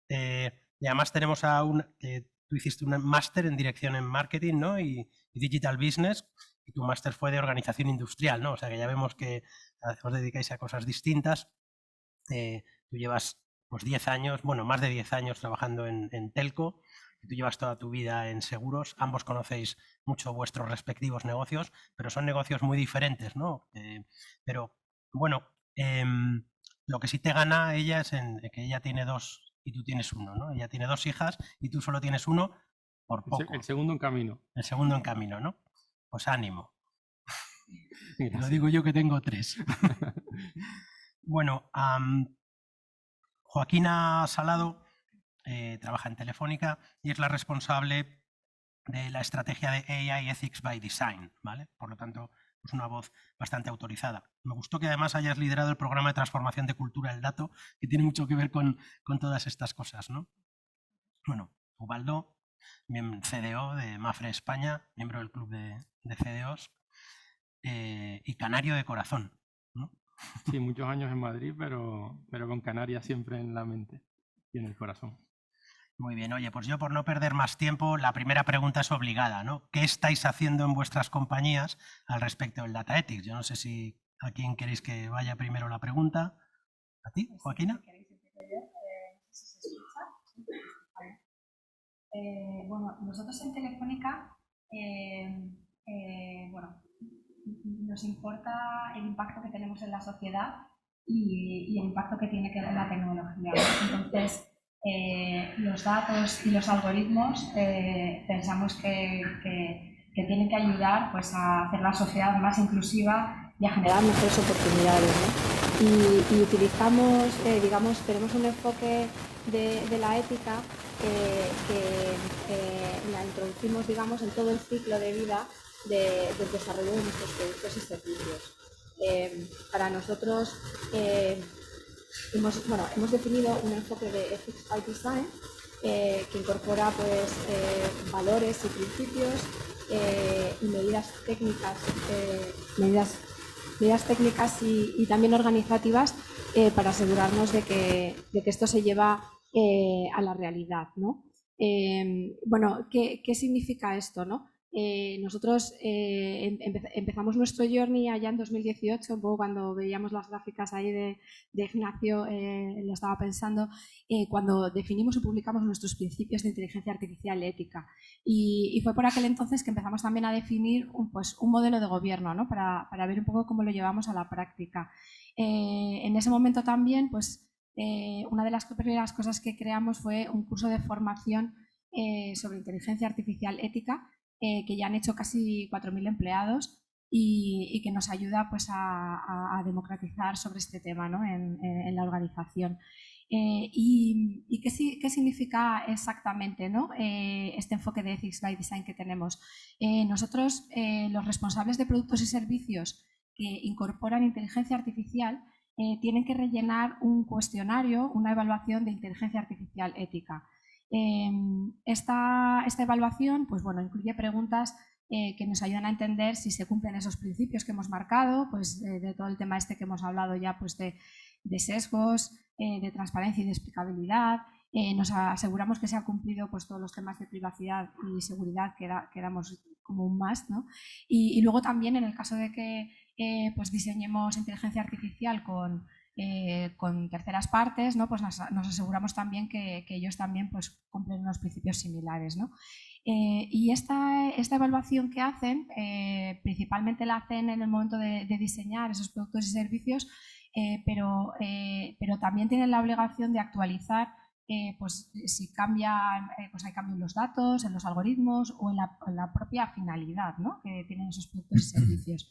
Y además tenemos a tú hiciste un máster en dirección en marketing, ¿no? Y digital business, y tu máster fue de organización industrial, ¿no? O sea que ya vemos que os dedicáis a cosas distintas. Tú llevas pues 10 años, bueno, más de 10 años trabajando en Telco, y tú llevas toda tu vida en seguros. Ambos conocéis mucho vuestros respectivos negocios, pero son negocios muy diferentes, ¿no? Pero bueno, lo que sí te gana ella es que ella tiene 2 y tú tienes 1, ¿no? Ella tiene 2 hijas y tú solo tienes 1 por poco. El segundo en camino. El segundo en camino, ¿no? Pues ánimo. Gracias. Lo digo yo que tengo 3. Bueno, Joaquina Salado trabaja en Telefónica y es la responsable de la estrategia de AI Ethics by Design, ¿vale? Por lo tanto, es una voz bastante autorizada. Me gustó que además hayas liderado el programa de transformación de cultura del dato, que tiene mucho que ver con todas estas cosas, ¿no? Bueno, Ubaldo, CDO de Mafre España, miembro del club de CDOs, y canario de corazón, ¿no? Sí, muchos años en Madrid, pero con Canarias siempre en la mente y en el corazón. Muy bien, oye, pues yo por no perder más tiempo, la primera pregunta es obligada, ¿no? ¿Qué estáis haciendo en vuestras compañías al respecto del Data Ethics? Yo no sé si a quién queréis que vaya primero la pregunta. ¿A ti, Joaquina? Bueno, nosotros en Telefónica, bueno, nos importa el impacto que tenemos en la sociedad y el impacto que tiene que ver la tecnología. Entonces, los datos y los algoritmos pensamos que tienen que ayudar, pues, a hacer la sociedad más inclusiva y a generar mejores oportunidades, ¿no? Y utilizamos, digamos, tenemos un enfoque de la ética que la introducimos, digamos, en todo el ciclo de vida del desarrollo de nuestros productos y servicios. Para nosotros hemos definido un enfoque de Ethics by Design que incorpora, pues, valores y principios y medidas técnicas y también organizativas para asegurarnos de que esto se lleva a la realidad, ¿no? Bueno, ¿qué significa esto, no? Nosotros empezamos nuestro journey allá en 2018, un poco cuando veíamos las gráficas ahí de Ignacio, lo estaba pensando, cuando definimos y publicamos nuestros principios de inteligencia artificial ética. Y fue por aquel entonces que empezamos también a definir un modelo de gobierno, ¿no? Para ver un poco cómo lo llevamos a la práctica. En ese momento también, pues, una de las primeras cosas que creamos fue un curso de formación sobre inteligencia artificial ética, que ya han hecho casi 4.000 empleados y que nos ayuda, pues, a democratizar sobre este tema, ¿no? en la organización. ¿Y qué significa exactamente, ¿no? Este enfoque de Ethics by Design que tenemos? Nosotros, los responsables de productos y servicios que incorporan inteligencia artificial, tienen que rellenar un cuestionario, una evaluación de inteligencia artificial ética. Esta evaluación, pues, bueno, incluye preguntas que nos ayudan a entender si se cumplen esos principios que hemos marcado, pues, de todo el tema este que hemos hablado ya, pues, de sesgos, de transparencia y de explicabilidad. Nos aseguramos que se han cumplido, pues, todos los temas de privacidad y seguridad que éramos como un must, ¿no? Y luego también, en el caso de que pues diseñemos inteligencia artificial con con terceras partes, ¿no? Pues nos aseguramos también que ellos también pues, cumplen unos principios similares, ¿no? Y esta evaluación que hacen, principalmente la hacen en el momento de diseñar esos productos y servicios, pero también tienen la obligación de actualizar pues si cambian, pues hay cambios en los datos, en los algoritmos o en la propia finalidad, ¿no? Que tienen esos productos y servicios.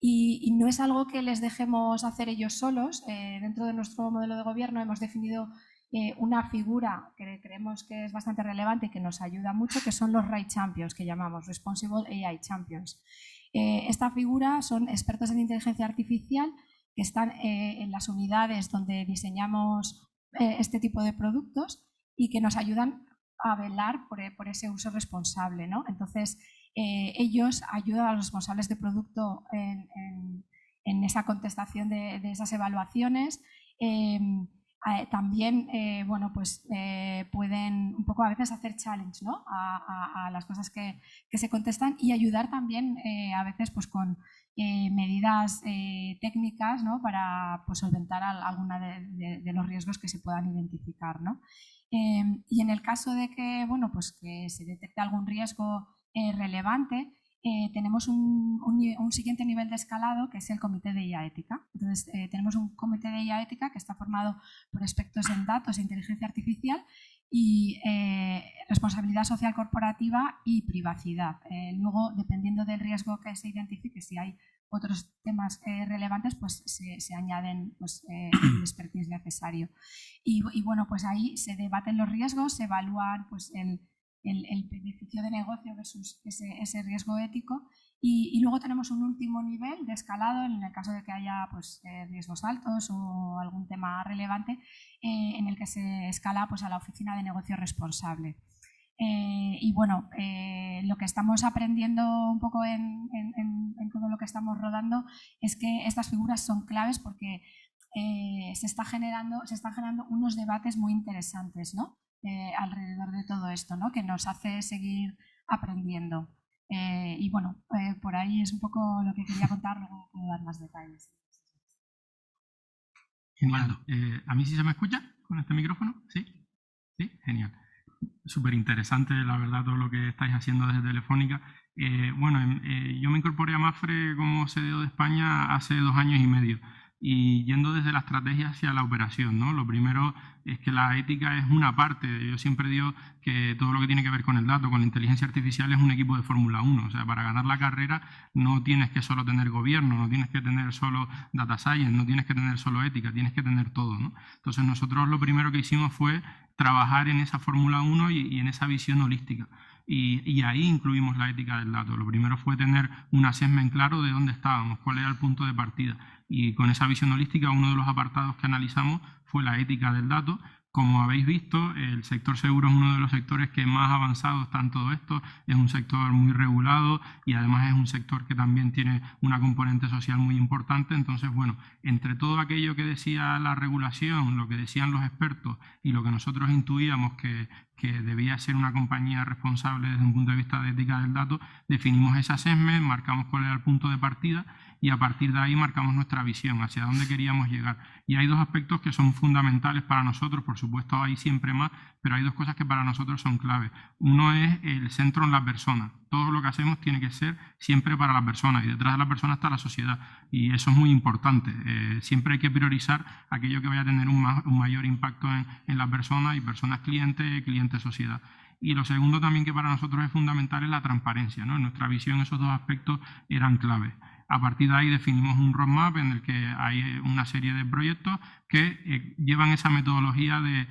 Y no es algo que les dejemos hacer ellos solos. Dentro de nuestro modelo de gobierno hemos definido una figura que creemos que es bastante relevante y que nos ayuda mucho, que son los RAI Champions, que llamamos Responsible AI Champions. Esta figura son expertos en inteligencia artificial que están en las unidades donde diseñamos este tipo de productos y que nos ayudan a velar por ese uso responsable, ¿no? Entonces, ellos ayudan a los responsables de producto en esa contestación de esas evaluaciones. También bueno, pues, pueden un poco a veces hacer challenge, ¿no? a las cosas que se contestan y ayudar también a veces pues, con medidas técnicas, ¿no? Para pues, solventar alguna de los riesgos que se puedan identificar, ¿no? Y en el caso de que, bueno, pues, que se detecte algún riesgo relevante, tenemos un siguiente nivel de escalado que es el Comité de IA Ética. Entonces, tenemos un Comité de IA Ética que está formado por expertos en datos e inteligencia artificial y responsabilidad social corporativa y privacidad. Luego, dependiendo del riesgo que se identifique, si hay otros temas relevantes, pues se añaden pues, el expertise necesario. Y bueno, pues ahí se debaten los riesgos, se evalúan pues, el beneficio de negocio versus ese riesgo ético y luego tenemos un último nivel de escalado en el caso de que haya pues, riesgos altos o algún tema relevante en el que se escala pues, a la oficina de negocio responsable. Y bueno, lo que estamos aprendiendo un poco en todo lo que estamos rodando es que estas figuras son claves porque se están generando unos debates muy interesantes, ¿no? Alrededor de todo esto, ¿no? Que nos hace seguir aprendiendo. Y bueno, por ahí es un poco lo que quería contar, luego puedo dar más detalles. Genial. ¿A mí sí se me escucha con este micrófono? ¿Sí? Sí, genial. Súper interesante, la verdad, todo lo que estáis haciendo desde Telefónica. Bueno, yo me incorporé a Mapfre como CDO de España hace 2 años y medio. Y yendo desde la estrategia hacia la operación, ¿no? Lo primero es que la ética es una parte. Yo siempre digo que todo lo que tiene que ver con el dato, con la inteligencia artificial, es un equipo de Fórmula 1. O sea, para ganar la carrera no tienes que solo tener gobierno, no tienes que tener solo data science, no tienes que tener solo ética, tienes que tener todo, ¿no? Entonces nosotros lo primero que hicimos fue trabajar en esa Fórmula 1 y en esa visión holística. Y ahí incluimos la ética del dato. Lo primero fue tener un assessment claro de dónde estábamos, cuál era el punto de partida. Y con esa visión holística, uno de los apartados que analizamos fue la ética del dato. Como habéis visto, el sector seguro es uno de los sectores que más avanzado está en todo esto. Es un sector muy regulado y además es un sector que también tiene una componente social muy importante. Entonces, bueno, entre todo aquello que decía la regulación, lo que decían los expertos y lo que nosotros intuíamos que debía ser una compañía responsable desde un punto de vista de ética del dato, definimos ese assessment, marcamos cuál era el punto de partida y a partir de ahí marcamos nuestra visión, hacia dónde queríamos llegar. Y hay 2 aspectos que son fundamentales para nosotros, por supuesto hay siempre más, pero hay 2 cosas que para nosotros son clave. Uno es el centro en la persona. Todo lo que hacemos tiene que ser siempre para la persona y detrás de la persona está la sociedad y eso es muy importante. Siempre hay que priorizar aquello que vaya a tener un mayor impacto en la persona y personas cliente, cliente sociedad. Y lo segundo también que para nosotros es fundamental es la transparencia, ¿no? En nuestra visión esos 2 aspectos eran clave. A partir de ahí definimos un roadmap en el que hay una serie de proyectos que llevan esa metodología de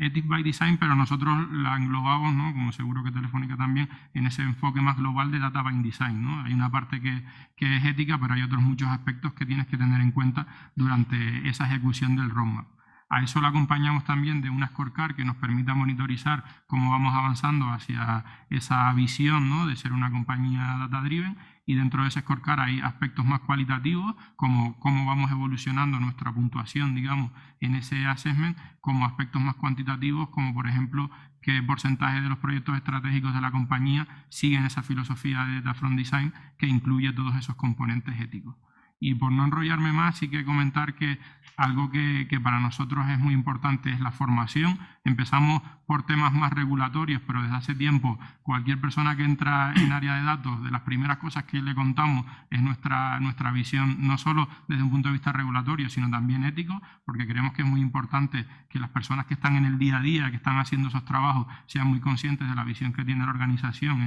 Ethics by Design, pero nosotros la englobamos, ¿no? Como seguro que Telefónica también, en ese enfoque más global de Data by Design, ¿no? Hay una parte que es ética, pero hay otros muchos aspectos que tienes que tener en cuenta durante esa ejecución del roadmap. A eso lo acompañamos también de una scorecard que nos permita monitorizar cómo vamos avanzando hacia esa visión, ¿no? De ser una compañía data-driven y dentro de ese scorecard hay aspectos más cualitativos como cómo vamos evolucionando nuestra puntuación, digamos, en ese assessment, como aspectos más cuantitativos como por ejemplo qué porcentaje de los proyectos estratégicos de la compañía siguen esa filosofía de Data from Design que incluye todos esos componentes éticos. Y por no enrollarme más, sí que comentar que algo que para nosotros es muy importante es la formación. Empezamos por temas más regulatorios, pero desde hace tiempo cualquier persona que entra en área de datos, de las primeras cosas que le contamos es nuestra visión, no solo desde un punto de vista regulatorio, sino también ético, porque creemos que es muy importante que las personas que están en el día a día, que están haciendo esos trabajos, sean muy conscientes de la visión que tiene la organización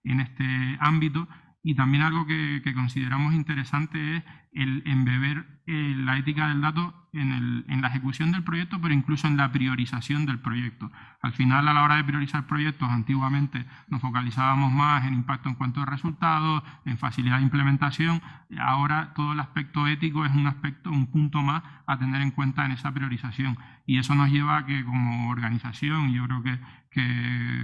en este ámbito. Y también algo que consideramos interesante es el embeber la ética del dato en la ejecución del proyecto, pero incluso en la priorización del proyecto. Al final, a la hora de priorizar proyectos, antiguamente nos focalizábamos más en impacto en cuanto a resultados, en facilidad de implementación. Ahora todo el aspecto ético es un punto más a tener en cuenta en esa priorización. Y eso nos lleva a que como organización, yo creo que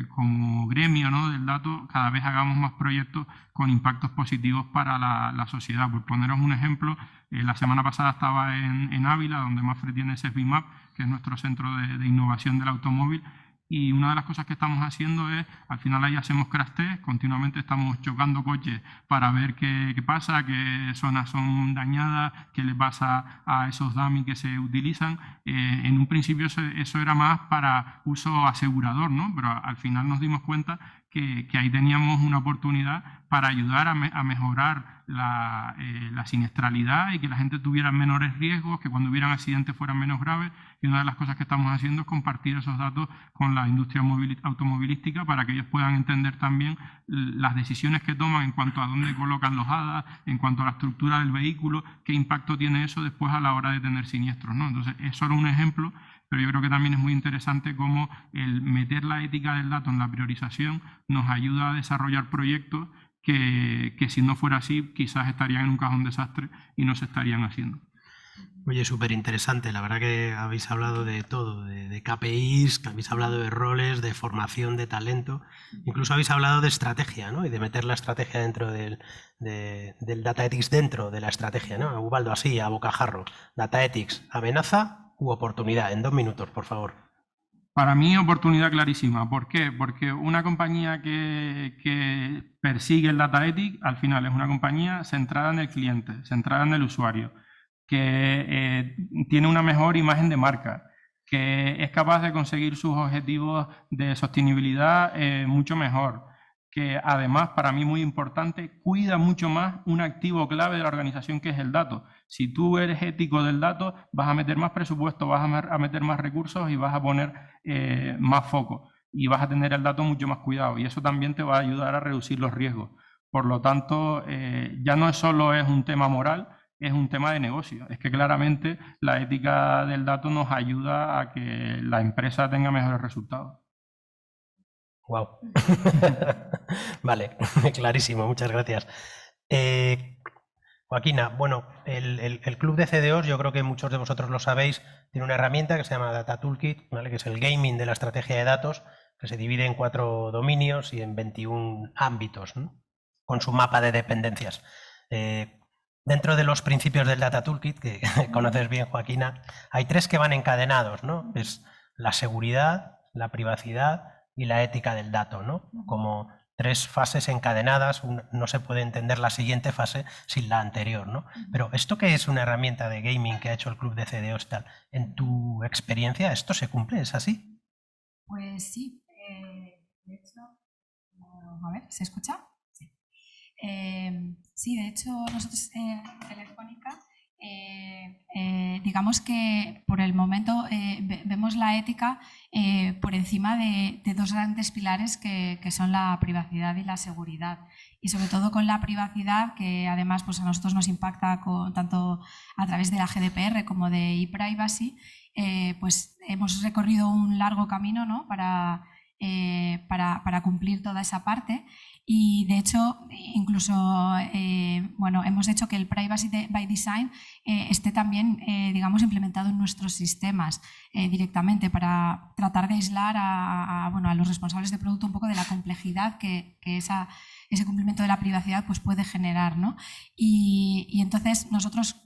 como gremio, ¿no?, del dato, cada vez hagamos más proyectos con impactos positivos para la sociedad. Por poneros un ejemplo, la semana pasada estaba en Ávila, donde Mapfre tiene SFBIMAP, que es nuestro centro de innovación del automóvil, y una de las cosas que estamos haciendo es, al final ahí hacemos crash test, continuamente estamos chocando coches para ver qué pasa, qué zonas son dañadas, qué le pasa a esos dummies que se utilizan. En un principio eso era más para uso asegurador, ¿no? Pero al final nos dimos cuenta que ahí teníamos una oportunidad para ayudar a mejorar la siniestralidad y que la gente tuviera menores riesgos, que cuando hubieran accidentes fueran menos graves. Y una de las cosas que estamos haciendo es compartir esos datos con la industria automovilística para que ellos puedan entender también las decisiones que toman en cuanto a dónde colocan los hadas, en cuanto a la estructura del vehículo, qué impacto tiene eso después a la hora de tener siniestros, ¿no? Entonces, es solo un ejemplo, pero yo creo que también es muy interesante cómo el meter la ética del dato en la priorización nos ayuda a desarrollar proyectos que si no fuera así, quizás estarían en un cajón desastre y no se estarían haciendo. Oye, súper interesante. La verdad que habéis hablado de todo, de KPIs, que habéis hablado de roles, de formación, de talento. Incluso habéis hablado de estrategia, ¿no? Y de meter la estrategia dentro del Data Ethics dentro de la estrategia, ¿no? Ubaldo, así, a bocajarro. Data Ethics, amenaza u oportunidad. En 2 minutos, por favor. Para mí, oportunidad clarísima. ¿Por qué? Porque una compañía que persigue el Data Ethics, al final es una compañía centrada en el cliente, centrada en el usuario, que tiene una mejor imagen de marca, que es capaz de conseguir sus objetivos de sostenibilidad mucho mejor, que además, para mí muy importante, cuida mucho más un activo clave de la organización, que es el dato. Si tú eres ético del dato, vas a meter más presupuesto, vas a meter más recursos y vas a poner más foco y vas a tener el dato mucho más cuidado, y eso también te va a ayudar a reducir los riesgos. Por lo tanto, ya no solo es un tema moral, es un tema de negocio. Es que claramente la ética del dato nos ayuda a que la empresa tenga mejores resultados. Wow. Vale, clarísimo, muchas gracias. Joaquina, bueno, el club de CDOs, yo creo que muchos de vosotros lo sabéis, tiene una herramienta que se llama Data Toolkit, ¿vale? Que es el gaming de la estrategia de datos, que se divide en 4 dominios y en 21 ámbitos, ¿no? Con su mapa de dependencias. Dentro de los principios del Data Toolkit, que conoces bien, Joaquina, hay 3 que van encadenados, ¿no? Es la seguridad, la privacidad y la ética del dato, ¿no? Como 3 fases encadenadas, no se puede entender la siguiente fase sin la anterior, ¿no? Pero esto que es una herramienta de gaming que ha hecho el club de CDOs, tal, en tu experiencia, ¿esto se cumple? ¿Es así? Pues sí, de hecho, a ver, ¿se escucha? Sí. Sí, de hecho, nosotros en Telefónica, digamos que por el momento vemos la ética por encima de 2 grandes pilares que son la privacidad y la seguridad. Y sobre todo con la privacidad, que además pues a nosotros nos impacta tanto a través de la GDPR como de ePrivacy, pues hemos recorrido un largo camino, ¿no? para cumplir toda esa parte. Y de hecho, incluso bueno, hemos hecho que el Privacy by Design esté también, digamos, implementado en nuestros sistemas directamente, para tratar de aislar bueno, a los responsables de producto un poco de la complejidad que ese cumplimiento de la privacidad pues, puede generar, ¿no? Y entonces nosotros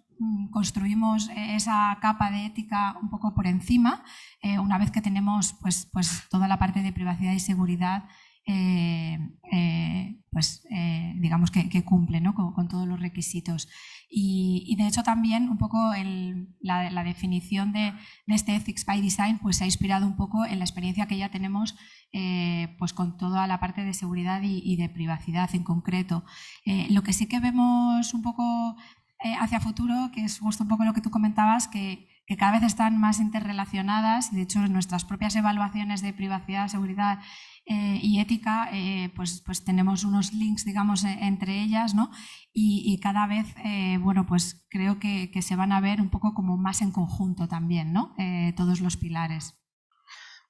construimos esa capa de ética un poco por encima, una vez que tenemos pues toda la parte de privacidad y seguridad pues digamos que cumple, ¿no? con todos los requisitos. Y de hecho también un poco la definición de este Ethics by Design pues se ha inspirado un poco en la experiencia que ya tenemos pues con toda la parte de seguridad y de privacidad en concreto. Lo que sí que vemos un poco hacia futuro, que es justo un poco lo que tú comentabas, que cada vez están más interrelacionadas y de hecho en nuestras propias evaluaciones de privacidad, seguridad y ética pues tenemos unos links, digamos, entre ellas, ¿no? Y cada vez, bueno, pues creo que se van a ver un poco como más en conjunto también, ¿no? Todos los pilares.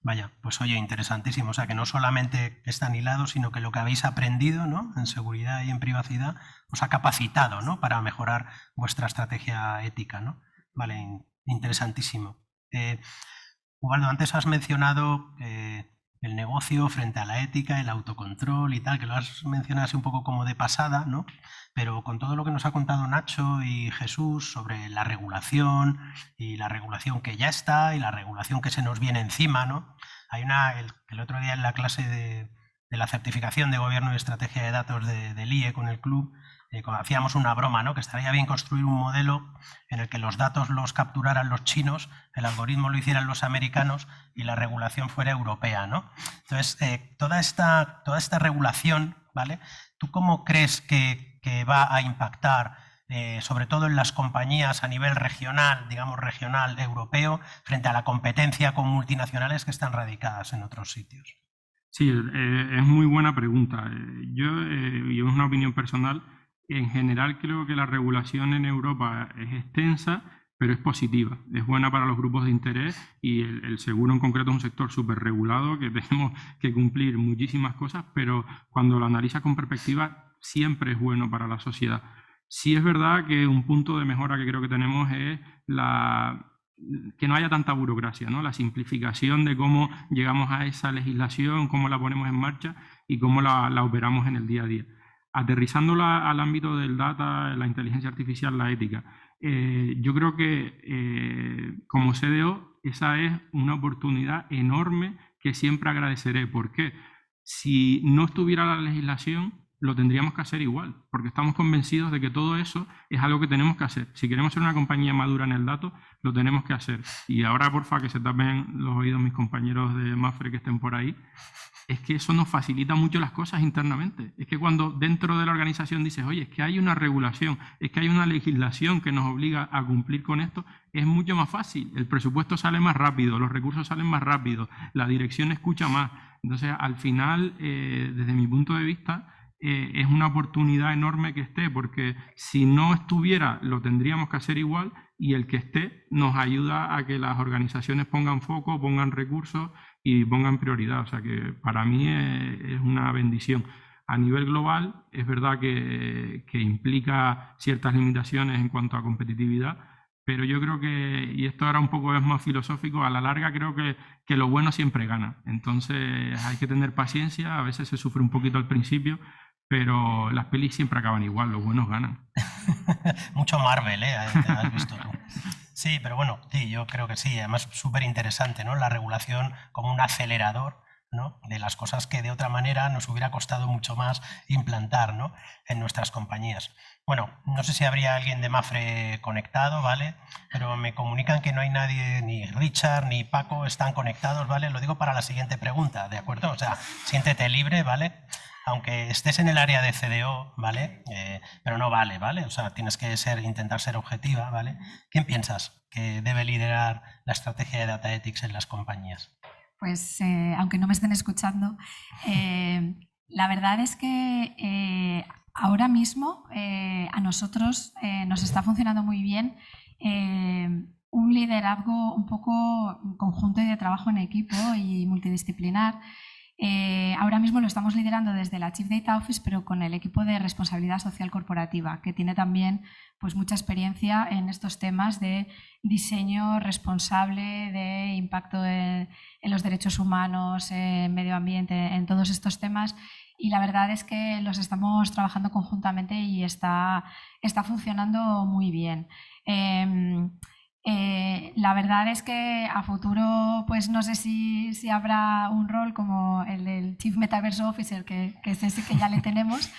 Vaya, pues oye, interesantísimo. O sea, que no solamente están hilados, sino que lo que habéis aprendido, ¿no? En seguridad y en privacidad os ha capacitado, ¿no? Para mejorar vuestra estrategia ética, ¿no? Vale, interesantísimo. Ubaldo, antes has mencionado el negocio frente a la ética, el autocontrol y tal, que lo has mencionado así un poco como de pasada, ¿no? Pero con todo lo que nos ha contado Nacho y Jesús sobre la regulación y la regulación que ya está y la regulación que se nos viene encima, ¿no? Hay el otro día en la clase de la certificación de gobierno y estrategia de datos del IE con el club, hacíamos una broma, ¿no? Que estaría bien construir un modelo en el que los datos los capturaran los chinos, el algoritmo lo hicieran los americanos y la regulación fuera europea, ¿no? Entonces, toda esta regulación, ¿vale? ¿Tú cómo crees que va a impactar, sobre todo en las compañías a nivel regional, digamos regional europeo, frente a la competencia con multinacionales que están radicadas en otros sitios? Sí, es muy buena pregunta. Y es una opinión personal. En general creo que la regulación en Europa es extensa, pero es positiva. Es buena para los grupos de interés y el seguro en concreto es un sector súper regulado que tenemos que cumplir muchísimas cosas, pero cuando lo analizas con perspectiva siempre es bueno para la sociedad. Sí es verdad que un punto de mejora que creo que tenemos es que no haya tanta burocracia, ¿no? La simplificación de cómo llegamos a esa legislación, cómo la ponemos en marcha y cómo la operamos en el día a día. Aterrizándola al ámbito del data, la inteligencia artificial, la ética, yo creo que como CDO esa es una oportunidad enorme que siempre agradeceré. ¿Por qué? Si no estuviera la legislación, lo tendríamos que hacer igual, porque estamos convencidos de que todo eso es algo que tenemos que hacer. Si queremos ser una compañía madura en el dato, lo tenemos que hacer. Y ahora, porfa, que se tapen los oídos mis compañeros de Mapfre que estén por ahí, es que eso nos facilita mucho las cosas internamente. Es que cuando dentro de la organización dices, oye, es que hay una regulación, es que hay una legislación que nos obliga a cumplir con esto, es mucho más fácil. El presupuesto sale más rápido, los recursos salen más rápido, la dirección escucha más. Entonces, al final, desde mi punto de vista, es una oportunidad enorme que esté, porque si no estuviera, lo tendríamos que hacer igual, y el que esté nos ayuda a que las organizaciones pongan foco, pongan recursos y pongan prioridad. O sea que para mí es una bendición. A nivel global es verdad que implica ciertas limitaciones en cuanto a competitividad, pero yo creo que, y esto ahora un poco es más filosófico, a la larga creo que lo bueno siempre gana. Entonces hay que tener paciencia, a veces se sufre un poquito al principio, pero las pelis siempre acaban igual, los buenos ganan. Mucho Marvel, te has visto tú. Sí, pero bueno, sí, yo creo que sí. Además, súper interesante, ¿no? La regulación como un acelerador, ¿no? De las cosas que de otra manera nos hubiera costado mucho más implantar, ¿no? En nuestras compañías. Bueno, no sé si habría alguien de Mapfre conectado, ¿vale? Pero me comunican que no hay nadie, ni Richard ni Paco están conectados, ¿vale? Lo digo para la siguiente pregunta, ¿de acuerdo? O sea, siéntete libre, ¿vale? Aunque estés en el área de CDO, ¿vale? Pero no vale, ¿vale? O sea, tienes que intentar ser objetiva, ¿vale? ¿Quién piensas que debe liderar la estrategia de Data Ethics en las compañías? Pues, aunque no me estén escuchando, la verdad es que ahora mismo a nosotros nos está funcionando muy bien un liderazgo un poco conjunto y de trabajo en equipo y multidisciplinar. Ahora mismo lo estamos liderando desde la Chief Data Office, pero con el equipo de responsabilidad social corporativa, que tiene también pues, mucha experiencia en estos temas de diseño responsable, de impacto en los derechos humanos, en medio ambiente, en todos estos temas. Y la verdad es que los estamos trabajando conjuntamente y está funcionando muy bien. La verdad es que a futuro, pues no sé si habrá un rol como el del Chief Metaverse Officer, que ese sí que ya le tenemos,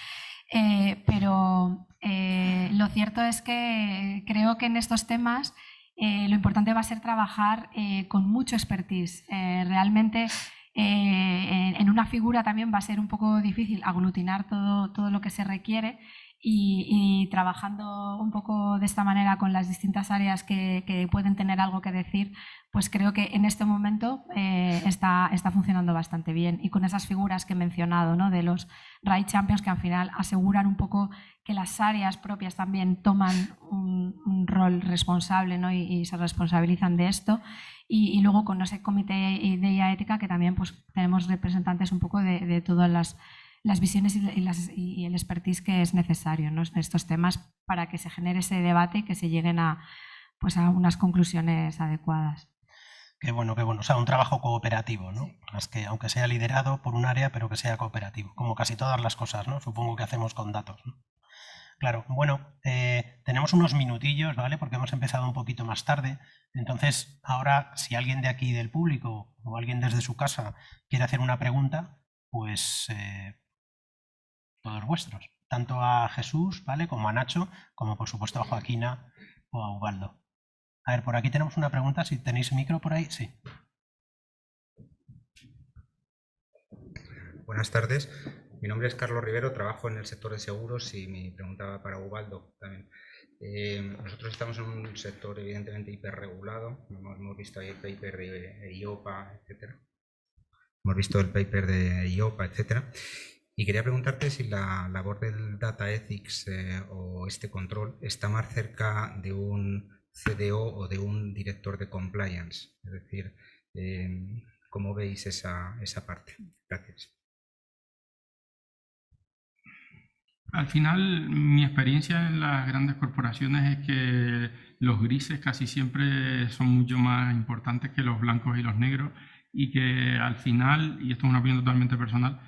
pero lo cierto es que creo que en estos temas lo importante va a ser trabajar con mucho expertise. Realmente en una figura también va a ser un poco difícil aglutinar todo lo que se requiere. Y trabajando un poco de esta manera con las distintas áreas que pueden tener algo que decir, pues creo que en este momento está funcionando bastante bien. Y con esas figuras que he mencionado, ¿no? De los RAID Champions, que al final aseguran un poco que las áreas propias también toman un rol responsable, ¿no? y se responsabilizan de esto. Y luego con ese comité de IA ética, que también pues, tenemos representantes un poco de todas las visiones y el expertise que es necesario, ¿no? En estos temas para que se genere ese debate y que se lleguen a unas conclusiones adecuadas. Qué bueno, qué bueno. O sea, un trabajo cooperativo, ¿no? Sí. Más que, aunque sea liderado por un área, pero que sea cooperativo, como casi todas las cosas, ¿no? Supongo que hacemos con datos, ¿no? Claro, bueno, tenemos unos minutillos, ¿vale? Porque hemos empezado un poquito más tarde. Entonces, ahora, si alguien de aquí del público o alguien desde su casa quiere hacer una pregunta, pues todos vuestros. Tanto a Jesús, ¿vale? Como a Nacho, como por supuesto a Joaquina o a Ubaldo. A ver, por aquí tenemos una pregunta, si tenéis micro por ahí, sí. Buenas tardes, mi nombre es Carlos Rivero, trabajo en el sector de seguros y mi pregunta va para Ubaldo también. Nosotros estamos en un sector evidentemente hiperregulado, hemos visto ahí el paper de IOPA, etcétera. Hemos visto el paper de IOPA, etcétera. Y quería preguntarte si la labor del Data Ethics o este control está más cerca de un CDO o de un director de compliance. Es decir, ¿cómo veis esa parte? Gracias. Al final, mi experiencia en las grandes corporaciones es que los grises casi siempre son mucho más importantes que los blancos y los negros, y que al final, y esto es una opinión totalmente personal,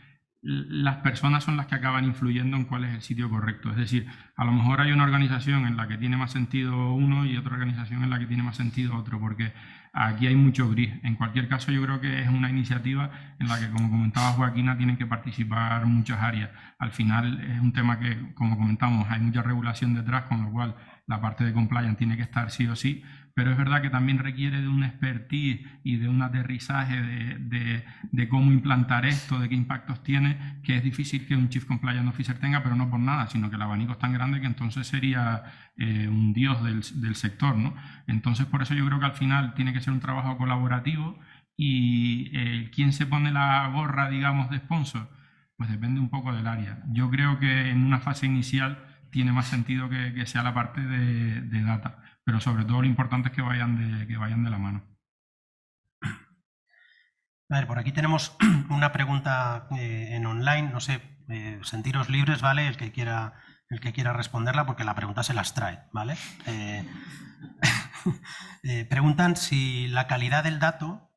las personas son las que acaban influyendo en cuál es el sitio correcto. Es decir, a lo mejor hay una organización en la que tiene más sentido uno y otra organización en la que tiene más sentido otro, porque aquí hay mucho gris. En cualquier caso, yo creo que es una iniciativa en la que, como comentaba Joaquina, tienen que participar muchas áreas. Al final es un tema que, como comentamos, hay mucha regulación detrás, con lo cual la parte de compliance tiene que estar sí o sí, pero es verdad que también requiere de un expertise y de un aterrizaje de cómo implantar esto, de qué impactos tiene, que es difícil que un Chief Compliance Officer tenga, pero no por nada, sino que el abanico es tan grande que entonces sería un dios del sector, ¿no? Entonces, por eso yo creo que al final tiene que ser un trabajo colaborativo, y ¿quién se pone la gorra, digamos, de sponsor? Pues depende un poco del área. Yo creo que en una fase inicial tiene más sentido que sea la parte de data, pero sobre todo lo importante es que vayan de la mano. A ver, por aquí tenemos una pregunta en online, no sé, sentiros libres, ¿vale? El que quiera responderla, porque la pregunta se las trae, ¿vale? Preguntan si la calidad del dato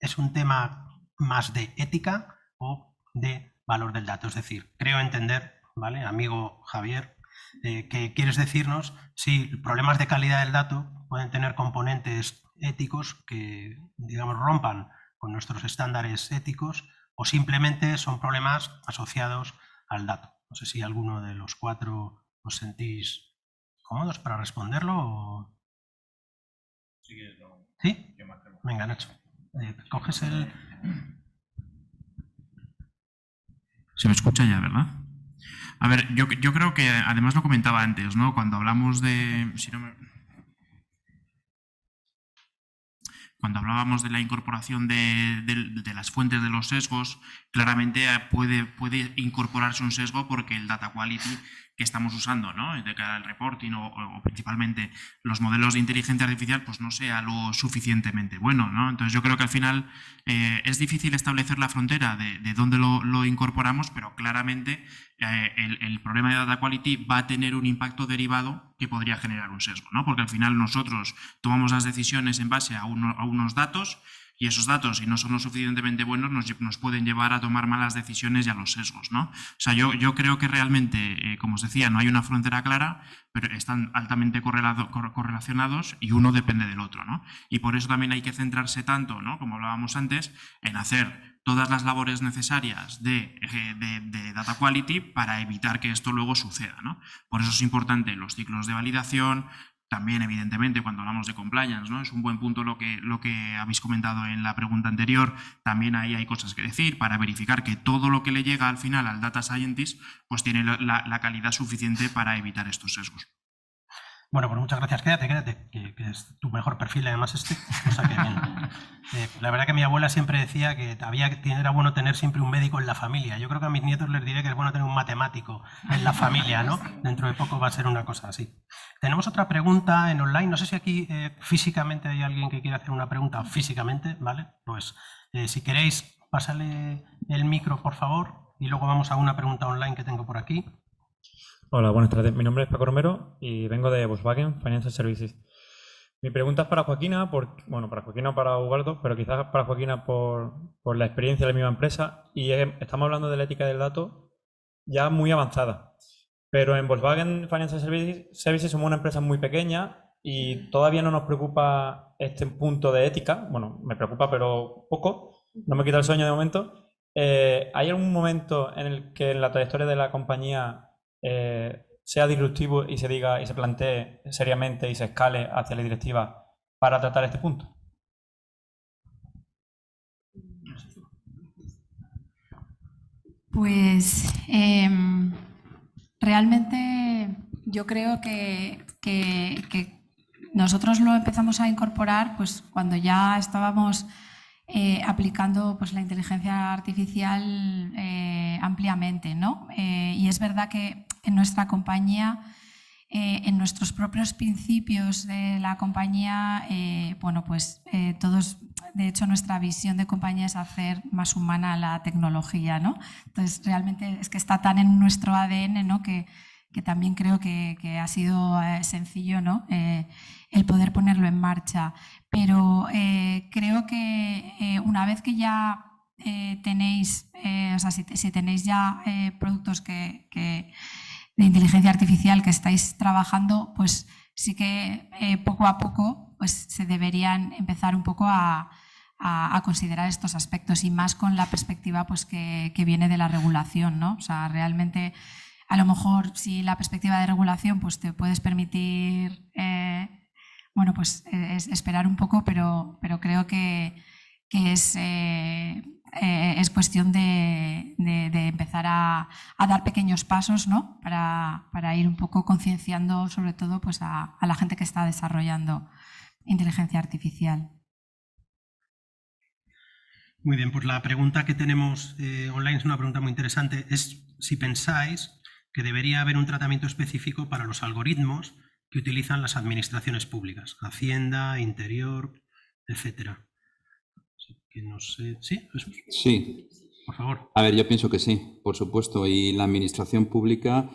es un tema más de ética o de valor del dato. Es decir, creo entender, ¿vale? Amigo Javier, que quieres decirnos si problemas de calidad del dato pueden tener componentes éticos que, digamos, rompan con nuestros estándares éticos, o simplemente son problemas asociados al dato. No sé si alguno de los cuatro os sentís cómodos para responderlo o... ¿Sí? Venga, Nacho. Coges el... Se me escucha ya, ¿verdad? A ver, yo creo que, además lo comentaba antes, ¿no? Cuando hablamos de... Cuando hablábamos de la incorporación de las fuentes de los sesgos, claramente puede incorporarse un sesgo porque el data quality que estamos usando, ¿no? De cara al reporting o principalmente los modelos de inteligencia artificial, pues no sea lo suficientemente bueno, ¿no? Entonces yo creo que al final es difícil establecer la frontera de dónde lo incorporamos, pero claramente el problema de data quality va a tener un impacto derivado que podría generar un sesgo, ¿no? Porque al final nosotros tomamos las decisiones en base a unos datos. Y esos datos, si no son lo suficientemente buenos, nos pueden llevar a tomar malas decisiones y a los sesgos, ¿no? O sea, yo creo que realmente, como os decía, no hay una frontera clara, pero están altamente correlacionados y uno depende del otro, ¿no? Y por eso también hay que centrarse tanto, ¿no?, como hablábamos antes, en hacer todas las labores necesarias de data quality para evitar que esto luego suceda, ¿no? Por eso es importante los ciclos de validación. También, evidentemente, cuando hablamos de compliance, ¿no?, es un buen punto lo que habéis comentado en la pregunta anterior. También ahí hay cosas que decir para verificar que todo lo que le llega al final al data scientist pues tiene la calidad suficiente para evitar estos sesgos. Bueno, pues muchas gracias. Quédate, que es tu mejor perfil además este. O sea que bien. La verdad que mi abuela siempre decía que era bueno tener siempre un médico en la familia. Yo creo que a mis nietos les diré que es bueno tener un matemático en la familia, ¿no? Dentro de poco va a ser una cosa así. Tenemos otra pregunta en online. No sé si aquí físicamente hay alguien que quiera hacer una pregunta físicamente, ¿vale? Pues si queréis, pásale el micro, por favor, y luego vamos a una pregunta online que tengo por aquí. Hola, buenas tardes. Mi nombre es Paco Romero y vengo de Volkswagen Financial Services. Mi pregunta es para Joaquina, para Joaquina o para Ubaldo, pero quizás para Joaquina por la experiencia de la misma empresa. Y estamos hablando de la ética del dato ya muy avanzada. Pero en Volkswagen Financial Services somos una empresa muy pequeña y todavía no nos preocupa este punto de ética. Bueno, me preocupa, pero poco. No me quita el sueño de momento. ¿Hay algún momento en el que en la trayectoria de la compañía sea disruptivo y se diga y se plantee seriamente y se escale hacia la directiva para tratar este punto? Pues realmente yo creo que nosotros lo empezamos a incorporar pues cuando ya estábamos aplicando pues la inteligencia artificial ampliamente, ¿no? Y es verdad que en nuestra compañía, en nuestros propios principios de la compañía, todos, de hecho, nuestra visión de compañía es hacer más humana la tecnología, ¿no? Entonces, realmente es que está tan en nuestro ADN, ¿no?, que también creo que ha sido sencillo, ¿no?, el poder ponerlo en marcha. Pero creo que una vez que ya tenéis, si tenéis ya productos de inteligencia artificial que estáis trabajando, pues sí que poco a poco pues se deberían empezar un poco a considerar estos aspectos, y más con la perspectiva pues que viene de la regulación, ¿no? O sea, realmente a lo mejor si la perspectiva de regulación pues te puedes permitir esperar un poco, pero creo que es cuestión de empezar a dar pequeños pasos, ¿no?, para ir un poco concienciando sobre todo pues a la gente que está desarrollando inteligencia artificial. Muy bien, pues la pregunta que tenemos online es una pregunta muy interesante. Es si pensáis que debería haber un tratamiento específico para los algoritmos que utilizan las administraciones públicas, Hacienda, Interior, etcétera. Que no sé. ¿Sí? ¿Jesús? Sí. Por favor. A ver, yo pienso que sí, por supuesto. Y la administración pública,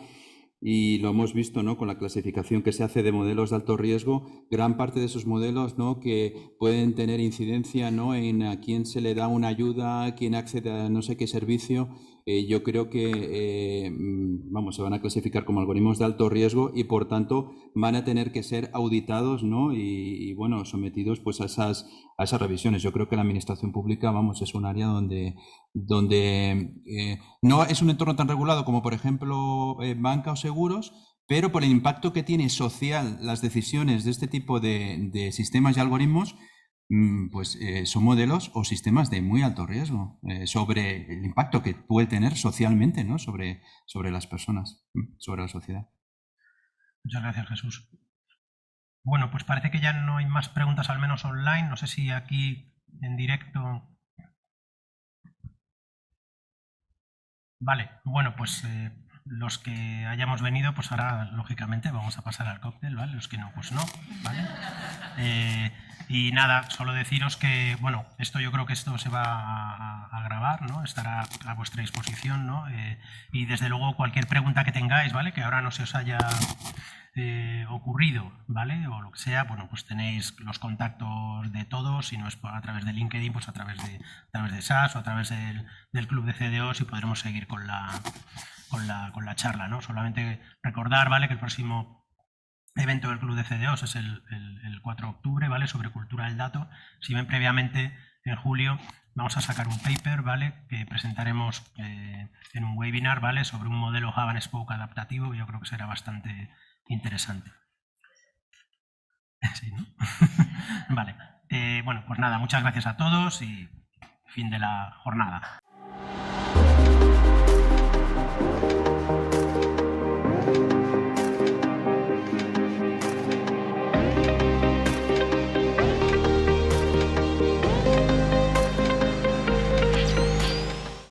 y lo hemos visto, ¿no?, con la clasificación que se hace de modelos de alto riesgo, gran parte de esos modelos, ¿no?, que pueden tener incidencia, ¿no?, en a quién se le da una ayuda, a quién accede a no sé qué servicio. Yo creo que se van a clasificar como algoritmos de alto riesgo y por tanto van a tener que ser auditados, ¿no?, y sometidos pues a esas revisiones. Yo creo que la administración pública, es un área donde no es un entorno tan regulado como por ejemplo banca o seguros, pero por el impacto que tiene social las decisiones de este tipo de sistemas y algoritmos, son modelos o sistemas de muy alto riesgo sobre el impacto que puede tener socialmente, ¿no?, sobre las personas, sobre la sociedad. Muchas gracias, Jesús. Bueno, pues parece que ya no hay más preguntas, al menos online. No sé si aquí en directo. Vale, bueno, pues los que hayamos venido, pues ahora, lógicamente, vamos a pasar al cóctel, ¿vale? Los que no, pues no, ¿vale? Y nada, solo deciros que, bueno, yo creo que esto se va a grabar, ¿no? Estará a vuestra disposición, ¿no? Y desde luego cualquier pregunta que tengáis, ¿vale? Que ahora no se os haya ocurrido, ¿vale? O lo que sea, bueno, pues tenéis los contactos de todos, si no es a través de LinkedIn, pues a través de SAS o a través del club de CDOs y podremos seguir con la charla, ¿no? Solamente recordar, ¿vale? Que el próximo evento del club de CDOs es el 4 de octubre, ¿vale? Sobre cultura del dato. Si ven previamente, en julio vamos a sacar un paper, ¿vale? Que presentaremos en un webinar, ¿vale? Sobre un modelo Hub and Spoke adaptativo, que yo creo que será bastante interesante. Sí, ¿no? Vale. Bueno, pues nada, muchas gracias a todos y fin de la jornada.